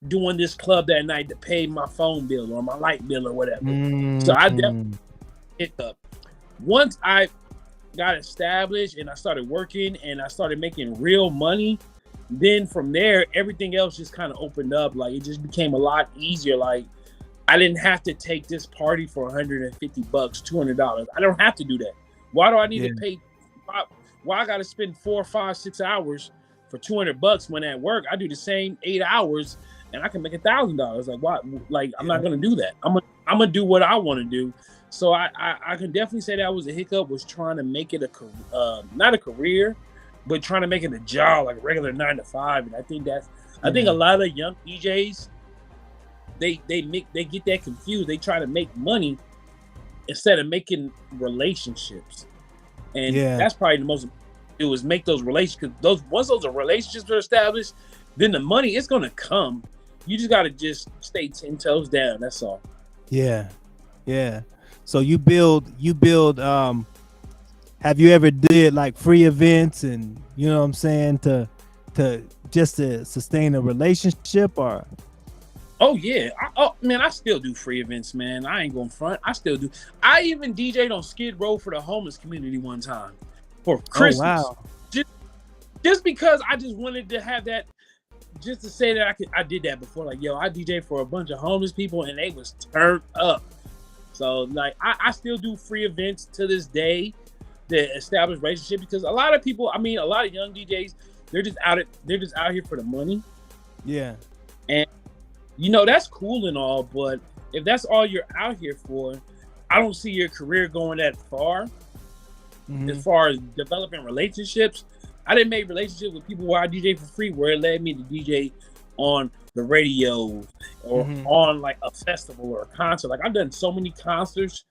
Speaker 5: doing this club that night to pay my phone bill or my light bill or whatever. So I definitely hit up. Once I got established and I started working and I started making real money, then from there everything else just kind of opened up. Like, it just became a lot easier. Like, I didn't have to take this party for $150, $200. I don't have to do that. Why do I need to pay? Why I got to spend 4, 5, 6 hours for $200 when at work I do the same 8 hours and I can make $1,000? Like, why? Like, I'm not gonna do that. I'm gonna do what I want to do. So I can definitely say that was a hiccup, was trying to make it not a career, but trying to make it a job, like a regular 9 to 5. And I think I think a lot of young DJs, they get that confused. They try to make money instead of making relationships. And that's probably the most do is make those relationships. Once those relationships are established, then the money is gonna come. You just gotta just stay 10 toes down. That's all.
Speaker 6: Yeah. So you build. Have you ever did like free events, and you know what I'm saying, to just to sustain a relationship? Or
Speaker 5: oh yeah, I still do free events, man. I ain't gonna front. I still do. I even DJ'd on Skid Row for the homeless community one time for Christmas.
Speaker 6: Oh, wow.
Speaker 5: Just because I just wanted to have that, just to say that I did that before. Like, yo, I DJ for a bunch of homeless people and they was turned up. So like, I still do free events to this day that establish relationship, because a lot of people, a lot of young DJs, they're just out here for the money.
Speaker 6: Yeah.
Speaker 5: And you know, that's cool and all, but if that's all you're out here for, I don't see your career going that far. As far as developing relationships, I didn't make relationships with people where I DJ for free, where it led me to DJ on the radio or on like a festival or a concert. Like, I've done so many concerts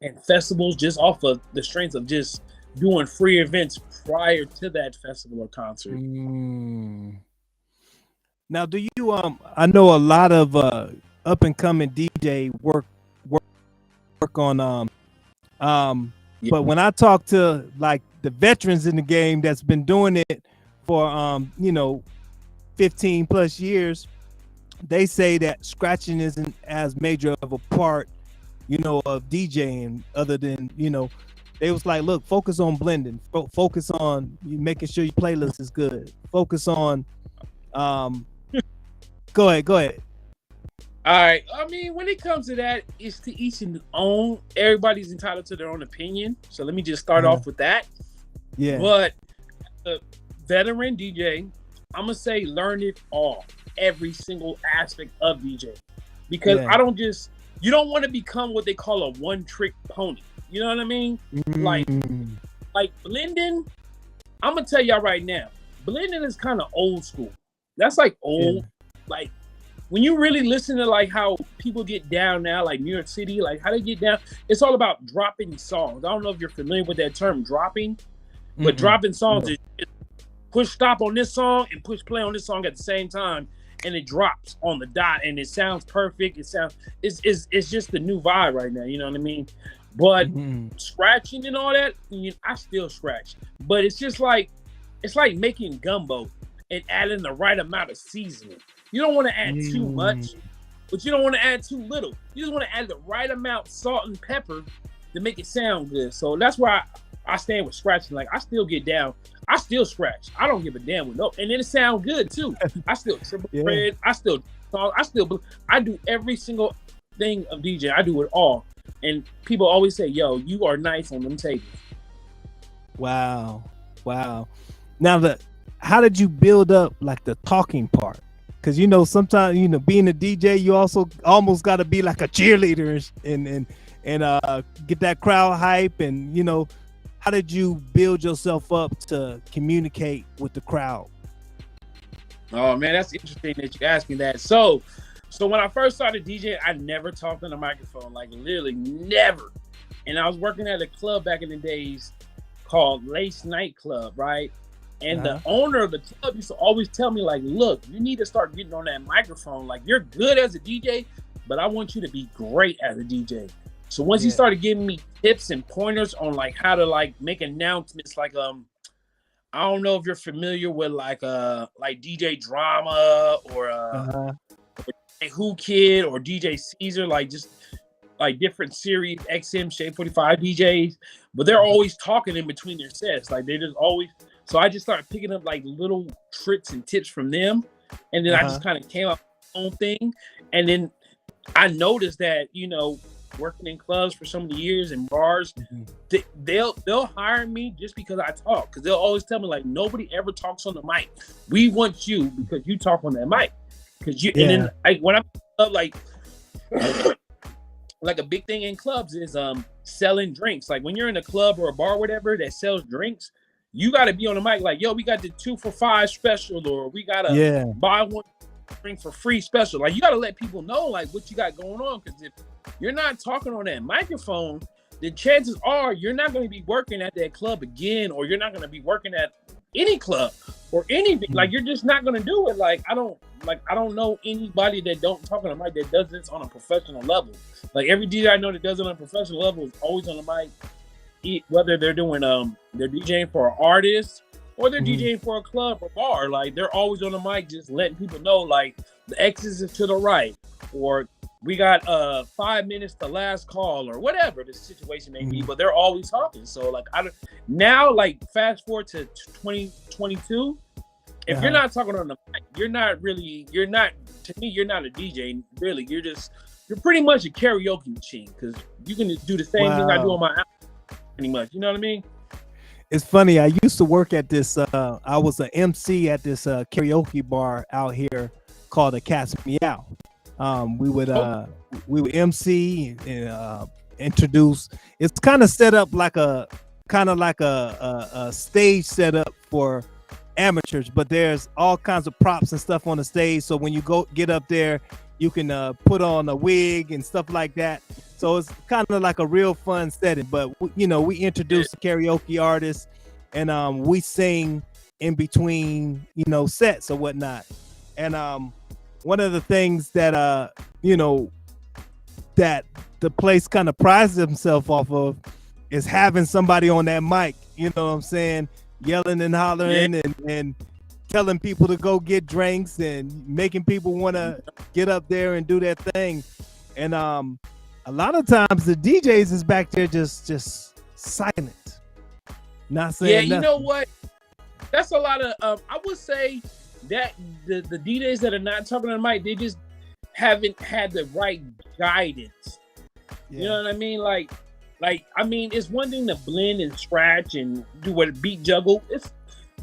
Speaker 5: and festivals just off of the strength of just doing free events prior to that festival or concert.
Speaker 6: Now, do you I know a lot of up and coming DJ work on but when I talk to like the veterans in the game that's been doing it for 15 plus years, they say that scratching isn't as major of a part, of DJing, other than, they was like, look, focus on blending, focus on making sure your playlist is good, focus on go ahead.
Speaker 5: All right. When it comes to that, it's to each his own. Everybody's entitled to their own opinion. So let me just start off with that.
Speaker 6: Yeah.
Speaker 5: But the veteran DJ, I'm gonna say learn it all, every single aspect of DJ, because you don't want to become what they call a one-trick pony. You know what I mean? Like blending. I'm gonna tell y'all right now, blending is kind of old school. That's like old. Yeah. Like, when you really listen to like how people get down now, like New York City, like how they get down, it's all about dropping songs. I don't know if you're familiar with that term, dropping, but dropping songs is push stop on this song and push play on this song at the same time, and it drops on the dot, and it sounds perfect. It's just the new vibe right now. You know what I mean? But scratching and all that, I still scratch, but it's just like, it's like making gumbo and adding the right amount of seasoning. You don't want to add too much, but you don't want to add too little. You just want to add the right amount of salt and pepper to make it sound good. So that's why I stand with scratching. Like, I still get down. I still scratch. I don't give a damn with no. And then it sound good too. I still triple thread. I do every single thing of DJ. I do it all. And people always say, yo, you are nice on them tables.
Speaker 6: Wow. Now, how did you build up like the talking part? Because sometimes being a DJ, you also almost got to be like a cheerleader and get that crowd hype. And how did you build yourself up to communicate with the crowd?
Speaker 5: Oh man, that's interesting that you asked me that. So when I first started DJing, I never talked on the microphone, like literally never. And I was working at a club back in the days called Lace Night Club, right? And the owner of the club used to always tell me, like, look, you need to start getting on that microphone. Like, you're good as a DJ, but I want you to be great as a DJ. So once he started giving me tips and pointers on like how to like make announcements, like I don't know if you're familiar with like DJ Drama or Who Kid or DJ Caesar, like just like different series, XM, Shade 45 DJs, but they're always talking in between their sets. Like they just always, so I just started picking up like little tricks and tips from them. And then I just kind of came up with my own thing. And then I noticed that, working in clubs for so many years and bars, they'll hire me just because I talk. Because they'll always tell me like, nobody ever talks on the mic. We want you because you talk on that mic. Because you, and then like when I'm like a big thing in clubs is selling drinks. Like when you're in a club or a bar, or whatever that sells drinks, you got to be on the mic like, yo, we got the 2 for $5 special, or we got to buy one drink for free special. Like you got to let people know like what you got going on. Because if you're not talking on that microphone, the chances are you're not going to be working at that club again, or you're not going to be working at any club or anything. Like you're just not going to do it. Like I don't know anybody that don't talk on the mic that does this on a professional level. Like every DJ I know that does it on a professional level is always on the mic, whether they're doing they're DJing for an artist or they're DJing for a club or bar. Like they're always on the mic just letting people know like the X's is to the right, or we got 5 minutes to last call, or whatever the situation may be, but they're always talking. So like now like fast forward to 2022, if you're not talking on the mic, you're not to me, you're not a DJ, really. You're pretty much a karaoke machine, because you can do the same thing I do on my album, pretty much. You know what I mean?
Speaker 6: It's funny. I used to work at this, I was an MC at this karaoke bar out here called the Cat's Meow. We would MC and introduce. It's kind of set up like a stage setup for amateurs, but there's all kinds of props and stuff on the stage. So when you get up there, you can put on a wig and stuff like that. So it's kind of like a real fun setting. But we introduce the karaoke artists, and we sing in between sets or whatnot. And one of the things that that the place kind of prides themselves off of is having somebody on that mic, you know what I'm saying, yelling and hollering and telling people to go get drinks and making people want to get up there and do their thing. And a lot of times the DJs is back there just silent, not saying nothing. You know
Speaker 5: what? That's a lot of I would say that the DJs that are not talking on the mic, they just haven't had the right guidance. You know what I mean? Like I mean, it's one thing to blend and scratch and do what beat juggle.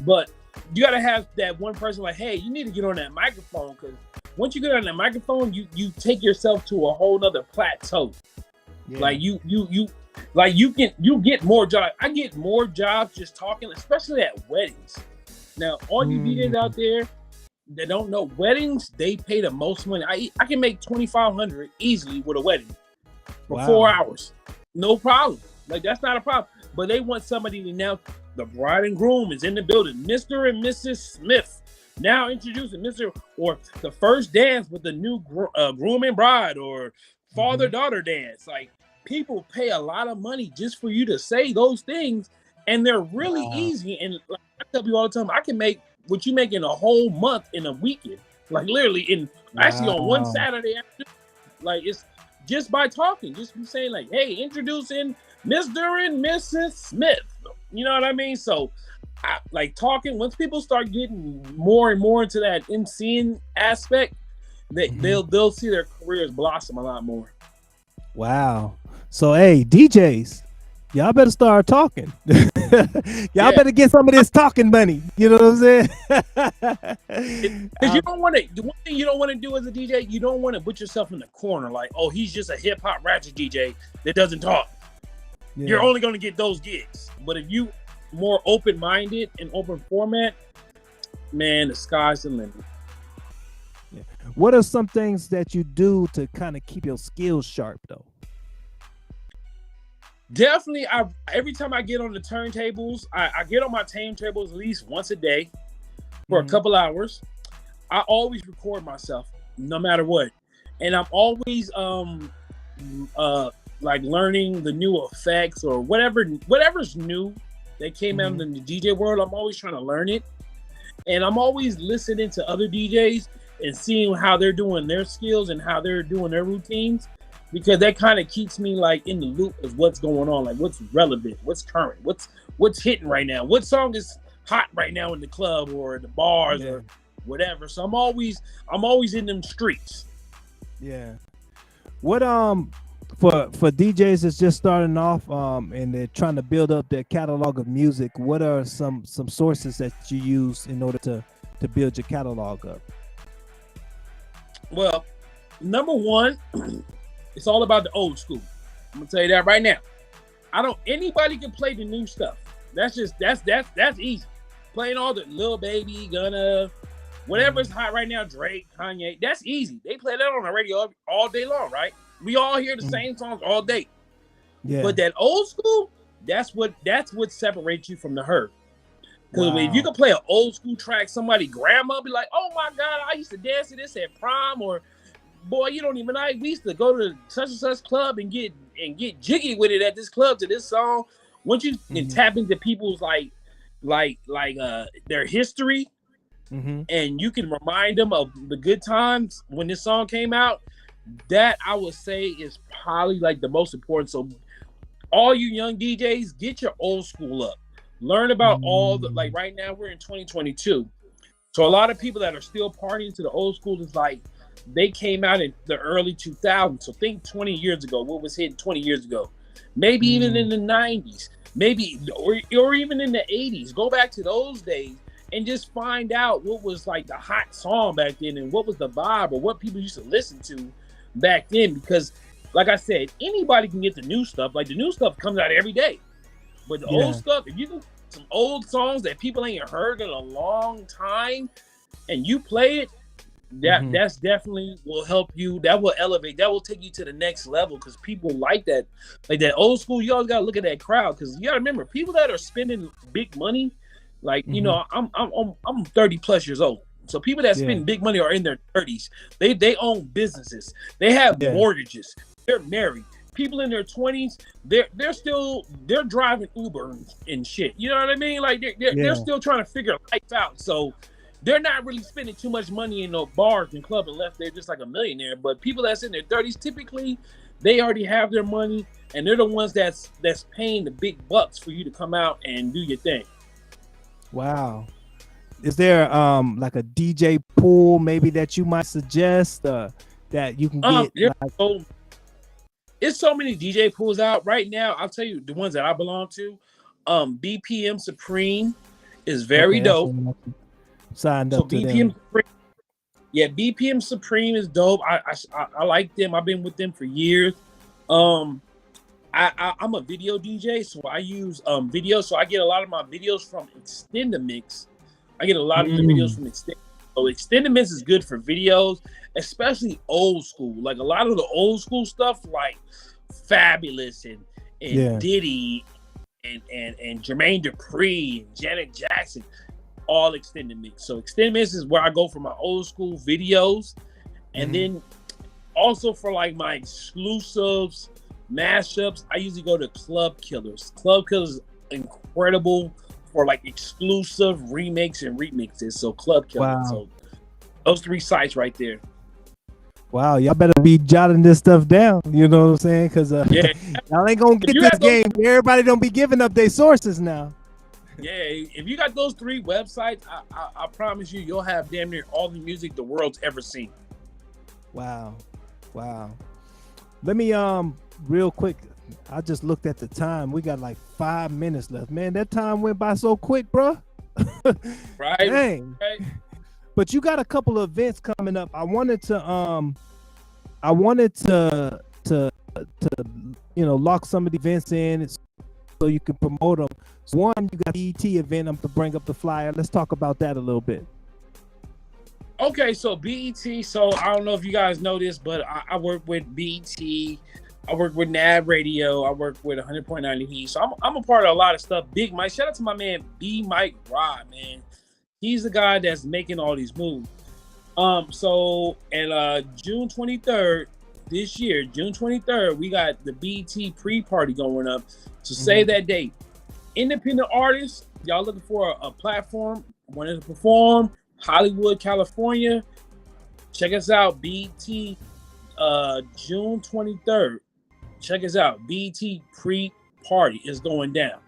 Speaker 5: But you gotta have that one person like, hey, you need to get on that microphone, because once you get on that microphone, you take yourself to a whole nother plateau. Like you get more jobs. I get more jobs just talking, especially at weddings. Now, all you DJs out there that don't know, weddings, they pay the most money. I can make $2,500 easily with a wedding for 4 hours. No problem. Like, that's not a problem. But they want somebody to announce the bride and groom is in the building. Mr. and Mrs. Smith. Now introducing Mr. or the first dance with the new groom and bride, or father-daughter dance. Like, people pay a lot of money just for you to say those things, and they're really easy. And like I tell people all the time, I can make what you make in a whole month in a weekend. Like literally actually on one Saturday afternoon. Like, it's just by talking, just be saying like, hey, introducing Mr. and Mrs. Smith. You know what I mean? So like talking, once people start getting more and more into that MCing aspect, they'll see their careers blossom a lot more.
Speaker 6: Wow. So hey, DJs, Y'all better start talking. Y'all
Speaker 5: Yeah.
Speaker 6: better get some of this talking money. You know what I'm saying?
Speaker 5: Because you don't want to. The one thing you don't want to do as a DJ, you don't want to put yourself in the corner like, oh, he's just a hip hop ratchet DJ that doesn't talk.
Speaker 6: Yeah.
Speaker 5: You're only going to get those gigs. But if you more open minded and open format, man, the sky's the limit.
Speaker 6: What are some things that you do to kind of keep your skills sharp, though?
Speaker 5: Definitely, every time I get on the turntables, I get on my turntables at least once a day for a couple hours. I always record myself, no matter what, and I'm always like learning the new effects or whatever's new that came out in the DJ world. I'm always trying to learn it, and I'm always listening to other DJs and seeing how they're doing their skills and how they're doing their routines. Because that kind of keeps me like in the loop of what's going on, like what's relevant, what's current, what's hitting right now, what song is hot right now in the club or in the bars or whatever. So I'm always in them streets.
Speaker 6: Yeah. What for DJs that's just starting off and they're trying to build up their catalog of music, what are some sources that you use in order to build your catalog up?
Speaker 5: Well, number one, it's all about the old school. I'm gonna tell you that right now. Anybody can play the new stuff. That's easy. Playing all the Lil Baby, Gunna, whatever's hot right now, Drake, Kanye, that's easy. They play that on the radio all day long, right? We all hear the same songs all day. Yeah. But that old school, that's what separates you from the herd. Because if you can play an old school track, somebody grandma be like, oh my God, I used to dance to this at prom, or boy, you don't even know. We used to go to such and such club and get jiggy with it at this club to this song. Once you can tap into people's their history, and you can remind them of the good times when this song came out, that I would say is probably like the most important. So all you young DJs, get your old school up. Learn about all the, like right now we're in 2022. So a lot of people that are still partying to the old school is like, they came out in the early 2000s. So think 20 years ago, what was hitting 20 years ago? Maybe even in the 90s, maybe, or even in the 80s. Go back to those days and just find out what was like the hot song back then and what was the vibe or what people used to listen to back then. Because like I said, anybody can get the new stuff. Like the new stuff comes out every day. But the old stuff, if you can some old songs that people ain't heard in a long time and you play it, that's definitely will help you. That will elevate. That will take you to the next level because people like that old school. You always gotta look at that crowd because you gotta remember people that are spending big money. Like you know, I'm 30 plus years old. So people that spend big money are in their 30s. They own businesses. They have mortgages. They're married. People in their 20s, they're driving Uber and shit. You know what I mean? Like they're still trying to figure life out. So they're not really spending too much money in no bars and clubs unless they're just like a millionaire. But people that's in their 30s, typically, they already have their money, and they're the ones that's paying the big bucks for you to come out and do your thing. Wow.
Speaker 6: Is there like a DJ pool maybe that you might suggest that you can get?
Speaker 5: It's so many DJ pools out right now. I'll tell you the ones that I belong to. BPM Supreme is very dope.
Speaker 6: Signed up to
Speaker 5: BPM
Speaker 6: them.
Speaker 5: Supreme, BPM Supreme is dope. I like them. I've been with them for years. I'm a video DJ, so I use video. So I get a lot of my videos from Extendamix. I get a lot of the videos from Extendamix. So Extendamix is good for videos, especially old school. Like a lot of the old school stuff, like Fabulous and Diddy and Jermaine Dupri and Janet Jackson. All Extendamix. So Extendamix is where I go for my old school videos. And then also for like my exclusives, mashups, I usually go to Club Killers. Club Killers is incredible for like exclusive remakes and remixes. So Club Killers. Wow. So those three sites right there.
Speaker 6: Wow, y'all better be jotting this stuff down. You know what I'm saying? Because y'all ain't gonna get this game. Everybody don't be giving up their sources now.
Speaker 5: Yeah, if you got those three websites, I promise you'll have damn near all the music the world's ever seen.
Speaker 6: Wow. Let me real quick I just looked at the time. We got like 5 minutes left. Man, that time went by so quick, bro.
Speaker 5: Right.
Speaker 6: Dang.
Speaker 5: Right.
Speaker 6: But you got a couple of events coming up. I wanted to lock some of the events in so you can promote them. So one, you got the BET event. I'm to bring up the flyer. Let's talk about that a little bit.
Speaker 5: Okay, so BET. So I don't know if you guys know this, but I work with BET. I work with NAB Radio. I work with 100.9 The Heat. So I'm a part of a lot of stuff. Big Mike. Shout out to my man B Mike Rod, man. He's the guy that's making all these moves. So and June 23rd this year, June 23rd, we got the BET pre-party going up. So save that date. Independent artists, y'all looking for a platform, wanted to perform, Hollywood, California. Check us out, BET, June 23rd. Check us out, BET pre-party is going down.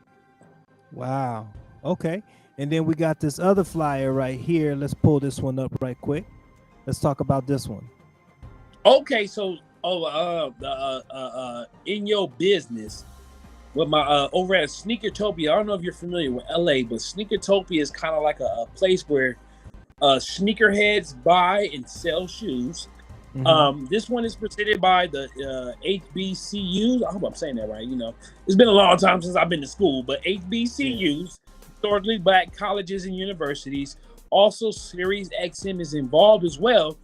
Speaker 6: Wow. Okay. And then we got this other flyer right here. Let's pull this one up right quick. Let's talk about this one.
Speaker 5: Okay, so in your business with my over at Sneakertopia. I don't know if you're familiar with LA, but Sneakertopia is kind of like a place where sneakerheads buy and sell shoes. This one is presented by the HBCUs. I hope I'm saying that right. You know, it's been a long time since I've been to school, but HBCUs, historically black colleges and universities. Also, Sirius XM is involved as well.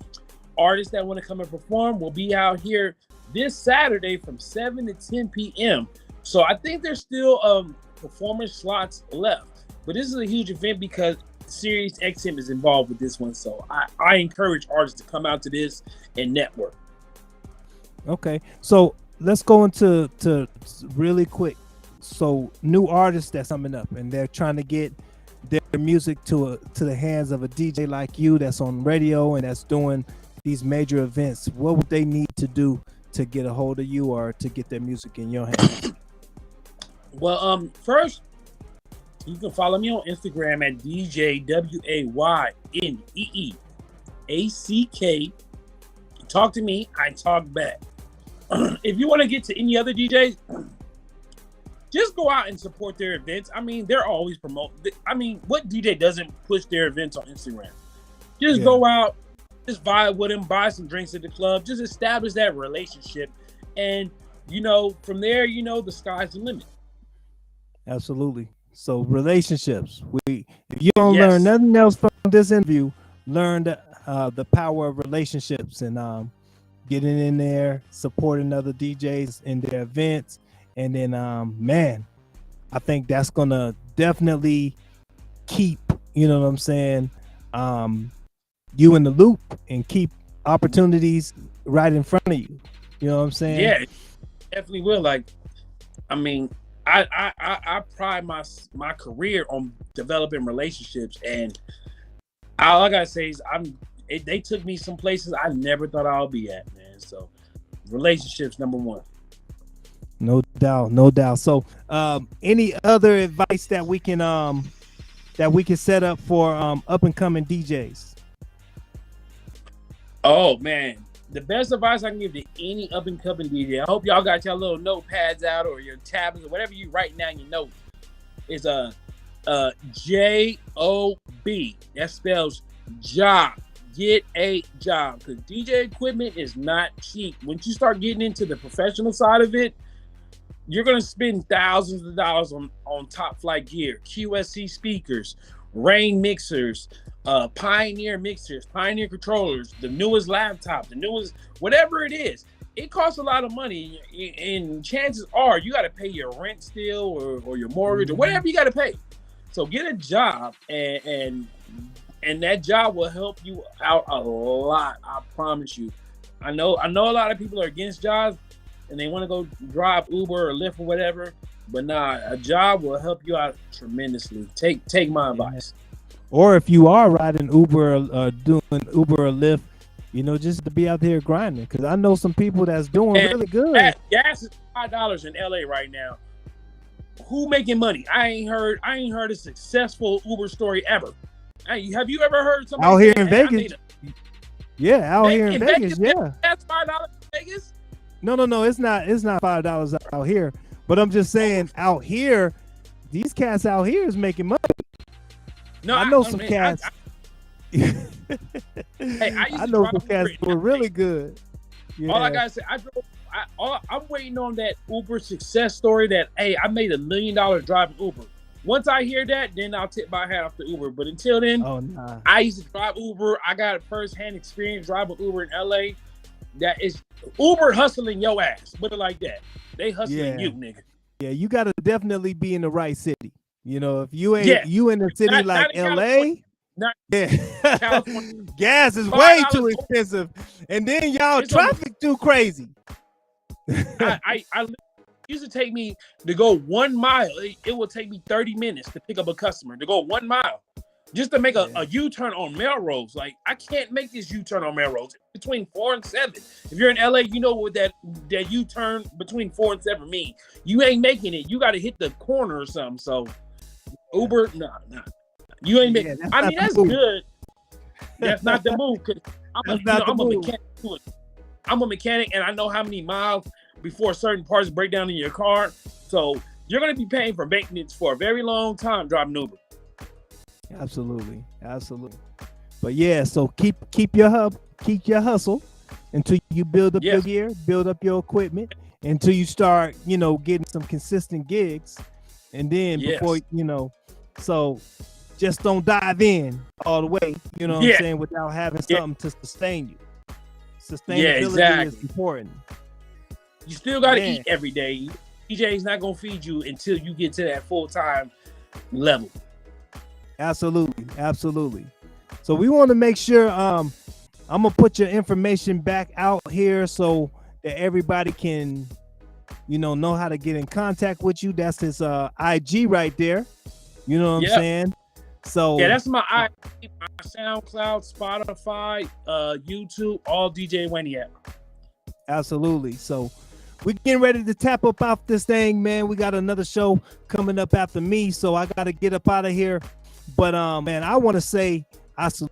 Speaker 5: Artists that want to come and perform will be out here this Saturday from 7 to 10 p.m. So I think there's still performance slots left. But this is a huge event because Sirius XM is involved with this one. So I encourage artists to come out to this and network.
Speaker 6: Okay. So let's go into really quick. So new artists that's coming up and they're trying to get their music to the hands of a DJ like you that's on radio and that's doing these major events. What would they need to do to get a hold of you or to get their music in your hands?
Speaker 5: Well, first, you can follow me on Instagram at DJWAYNEEACK. Talk to me, I talk back. If you want to get to any other DJs, just go out and support their events. I mean, they're always promoting. I mean, what DJ doesn't push their events on Instagram? Just go out, just vibe with them, buy some drinks at the club, just establish that relationship. And, you know, from there, you know, the sky's the limit.
Speaker 6: Absolutely. So relationships. If you don't learn nothing else from this interview, learn the power of relationships and getting in there, supporting other DJs in their events. And then, man, I think that's going to definitely keep, you know what I'm saying, you in the loop and keep opportunities right in front of you. You know what I'm saying?
Speaker 5: Yeah, definitely will. Like, I mean, I pride my career on developing relationships, and all I gotta say is they took me some places I never thought I'll be at, man. So relationships number one.
Speaker 6: No doubt. So any other advice that we can set up for up and coming DJs? Oh man, the best advice I can give to any up and coming DJ, I hope y'all got your little notepads out or your tablets or whatever you write down your notes, is JOB. That spells job. Get a job, because DJ equipment is not cheap. Once you start getting into the professional side of it, you're gonna spend thousands of dollars on top flight gear, QSC speakers, Rain mixers, Pioneer mixers, Pioneer controllers, the newest laptop, the newest whatever it is. It costs a lot of money, and chances are you got to pay your rent still or your mortgage or whatever you got to pay. So get a job, and that job will help you out a lot. I promise you. I know a lot of people are against jobs and they want to go drive Uber or Lyft or whatever, but nah, a job will help you out tremendously. Take my advice. Or if you are riding Uber or doing Uber or Lyft, you know, just to be out there grinding, because I know some people that's doing really good. Gas is $5 in LA right now. Who making money? I ain't heard a successful Uber story ever. Hey, have you ever heard somebody out here in Vegas? Out here in Vegas, yeah. That's $5 in Vegas. No. It's not $5 out here. But I'm just saying, out here, these cats out here is making money.
Speaker 5: No,
Speaker 6: I know some cats.
Speaker 5: Hey, I used
Speaker 6: I
Speaker 5: to
Speaker 6: know
Speaker 5: drive
Speaker 6: some cats
Speaker 5: Uber.
Speaker 6: were really good. Yeah.
Speaker 5: All I gotta say, I'm waiting on that Uber success story. That I made $1 million driving Uber. Once I hear that, then I'll tip my hat off to Uber. But until then,
Speaker 6: Oh nah.
Speaker 5: I used to drive Uber. I got a first-hand experience driving Uber in LA. That is Uber hustling your ass. Put it like that. They hustling
Speaker 6: Yeah.
Speaker 5: you, nigga.
Speaker 6: Yeah, you gotta definitely be in the right city. You know, if you ain't
Speaker 5: Yeah.
Speaker 6: you in a city
Speaker 5: Not
Speaker 6: like
Speaker 5: in
Speaker 6: LA,
Speaker 5: California. Not
Speaker 6: yeah,
Speaker 5: California.
Speaker 6: gas is way
Speaker 5: $5
Speaker 6: too expensive, and then y'all
Speaker 5: It's on-
Speaker 6: traffic too crazy.
Speaker 5: I used to take me to go 1 mile. It would take me 30 minutes to pick up a customer to go 1 mile just to make a U-turn on Melrose. Like, I can't make this U-turn on Melrose between 4 and 7. If you're in LA, you know what that U-turn between 4 and 7 mean. You ain't making it. You got to hit the corner or something. So Uber, nah. You ain't making.
Speaker 6: that's
Speaker 5: I
Speaker 6: not
Speaker 5: mean,
Speaker 6: the
Speaker 5: that's
Speaker 6: move.
Speaker 5: good. That's not the move. Cause
Speaker 6: That's not the
Speaker 5: I'm a
Speaker 6: move.
Speaker 5: mechanic too. I'm a mechanic, and I know how many miles before certain parts break down in your car. So you're gonna be paying for maintenance for a very long time driving Uber.
Speaker 6: Absolutely. But yeah, so keep your hustle until you build up your
Speaker 5: Yes.
Speaker 6: gear, build up your equipment, until you start, getting some consistent gigs, and then
Speaker 5: Yes.
Speaker 6: before so just don't dive in all the way. You know what I'm
Speaker 5: Yeah.
Speaker 6: saying, without having
Speaker 5: Yeah.
Speaker 6: something to sustain you. Sustainability is
Speaker 5: exactly.
Speaker 6: important.
Speaker 5: You still gotta
Speaker 6: Man.
Speaker 5: eat every day. DJ's not gonna feed you until you get to that full-time level.
Speaker 6: Absolutely. So we want to make sure I'm gonna put your information back out here so that everybody can know how to get in contact with you. That's his IG right there. You know what
Speaker 5: Yep.
Speaker 6: I'm saying? So
Speaker 5: Yeah, that's my SoundCloud, Spotify, YouTube, all DJ Waniac.
Speaker 6: absolutely. So we're getting ready to tap up off this thing, man. We got another show coming up after me, so I gotta get up out of here. But man, I want to say I salute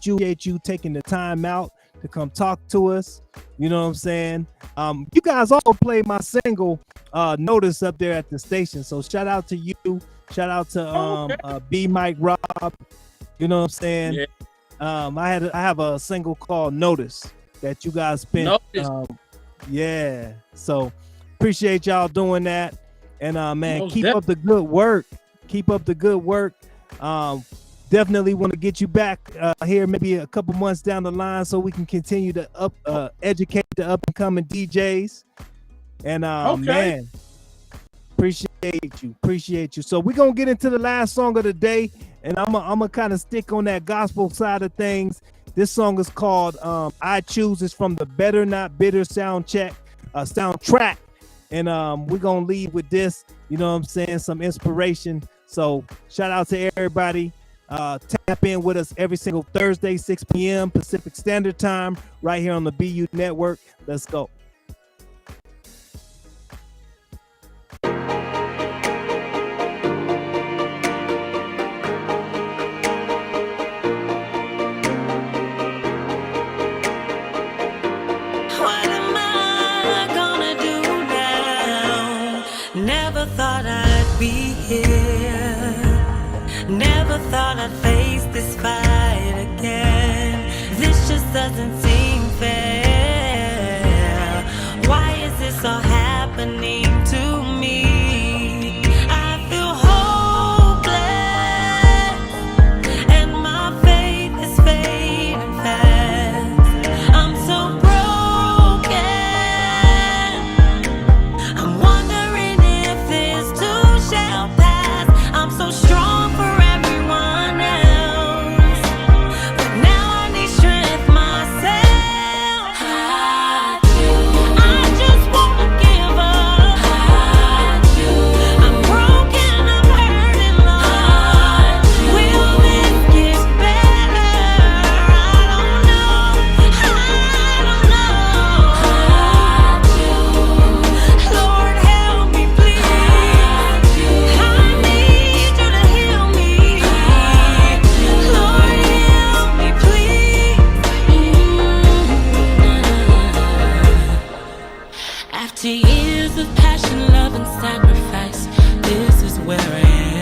Speaker 6: you, appreciate you taking the time out to come talk to us. You know what I'm saying? You guys also played my single Notice up there at the station. So shout out to you. Shout out to B Mike Rob. You know what I'm saying?
Speaker 5: Yeah.
Speaker 6: I have a single called Notice that you guys spent.
Speaker 5: Notice.
Speaker 6: Yeah. So appreciate y'all doing that. And man,
Speaker 5: Most
Speaker 6: keep up the good work. Keep up the good work. Definitely want to get you back here maybe a couple months down the line so we can continue to educate the up and coming DJs. And man, appreciate you. So we're gonna get into the last song of the day, and I'm gonna kind of stick on that gospel side of things. This song is called I Choose. It's from the Better Not Bitter soundtrack. And we're gonna leave with this, you know what I'm saying, some inspiration. So shout out to everybody. Tap in with us every single Thursday, 6 p.m. Pacific Standard Time, right here on the BU Network. Let's go.
Speaker 9: What am I gonna do now? Never thought I'd be here. Never thought I'd face this fight again. This just doesn't seem fair. Why is this all happening to me? I feel hopeless, and my faith is fading fast. I'm so broken. I'm wondering if this too shall pass. I'm so strong for everyone else, but now I need strength myself. I just wanna give up. 50 years of passion, love, and sacrifice. This is where I am.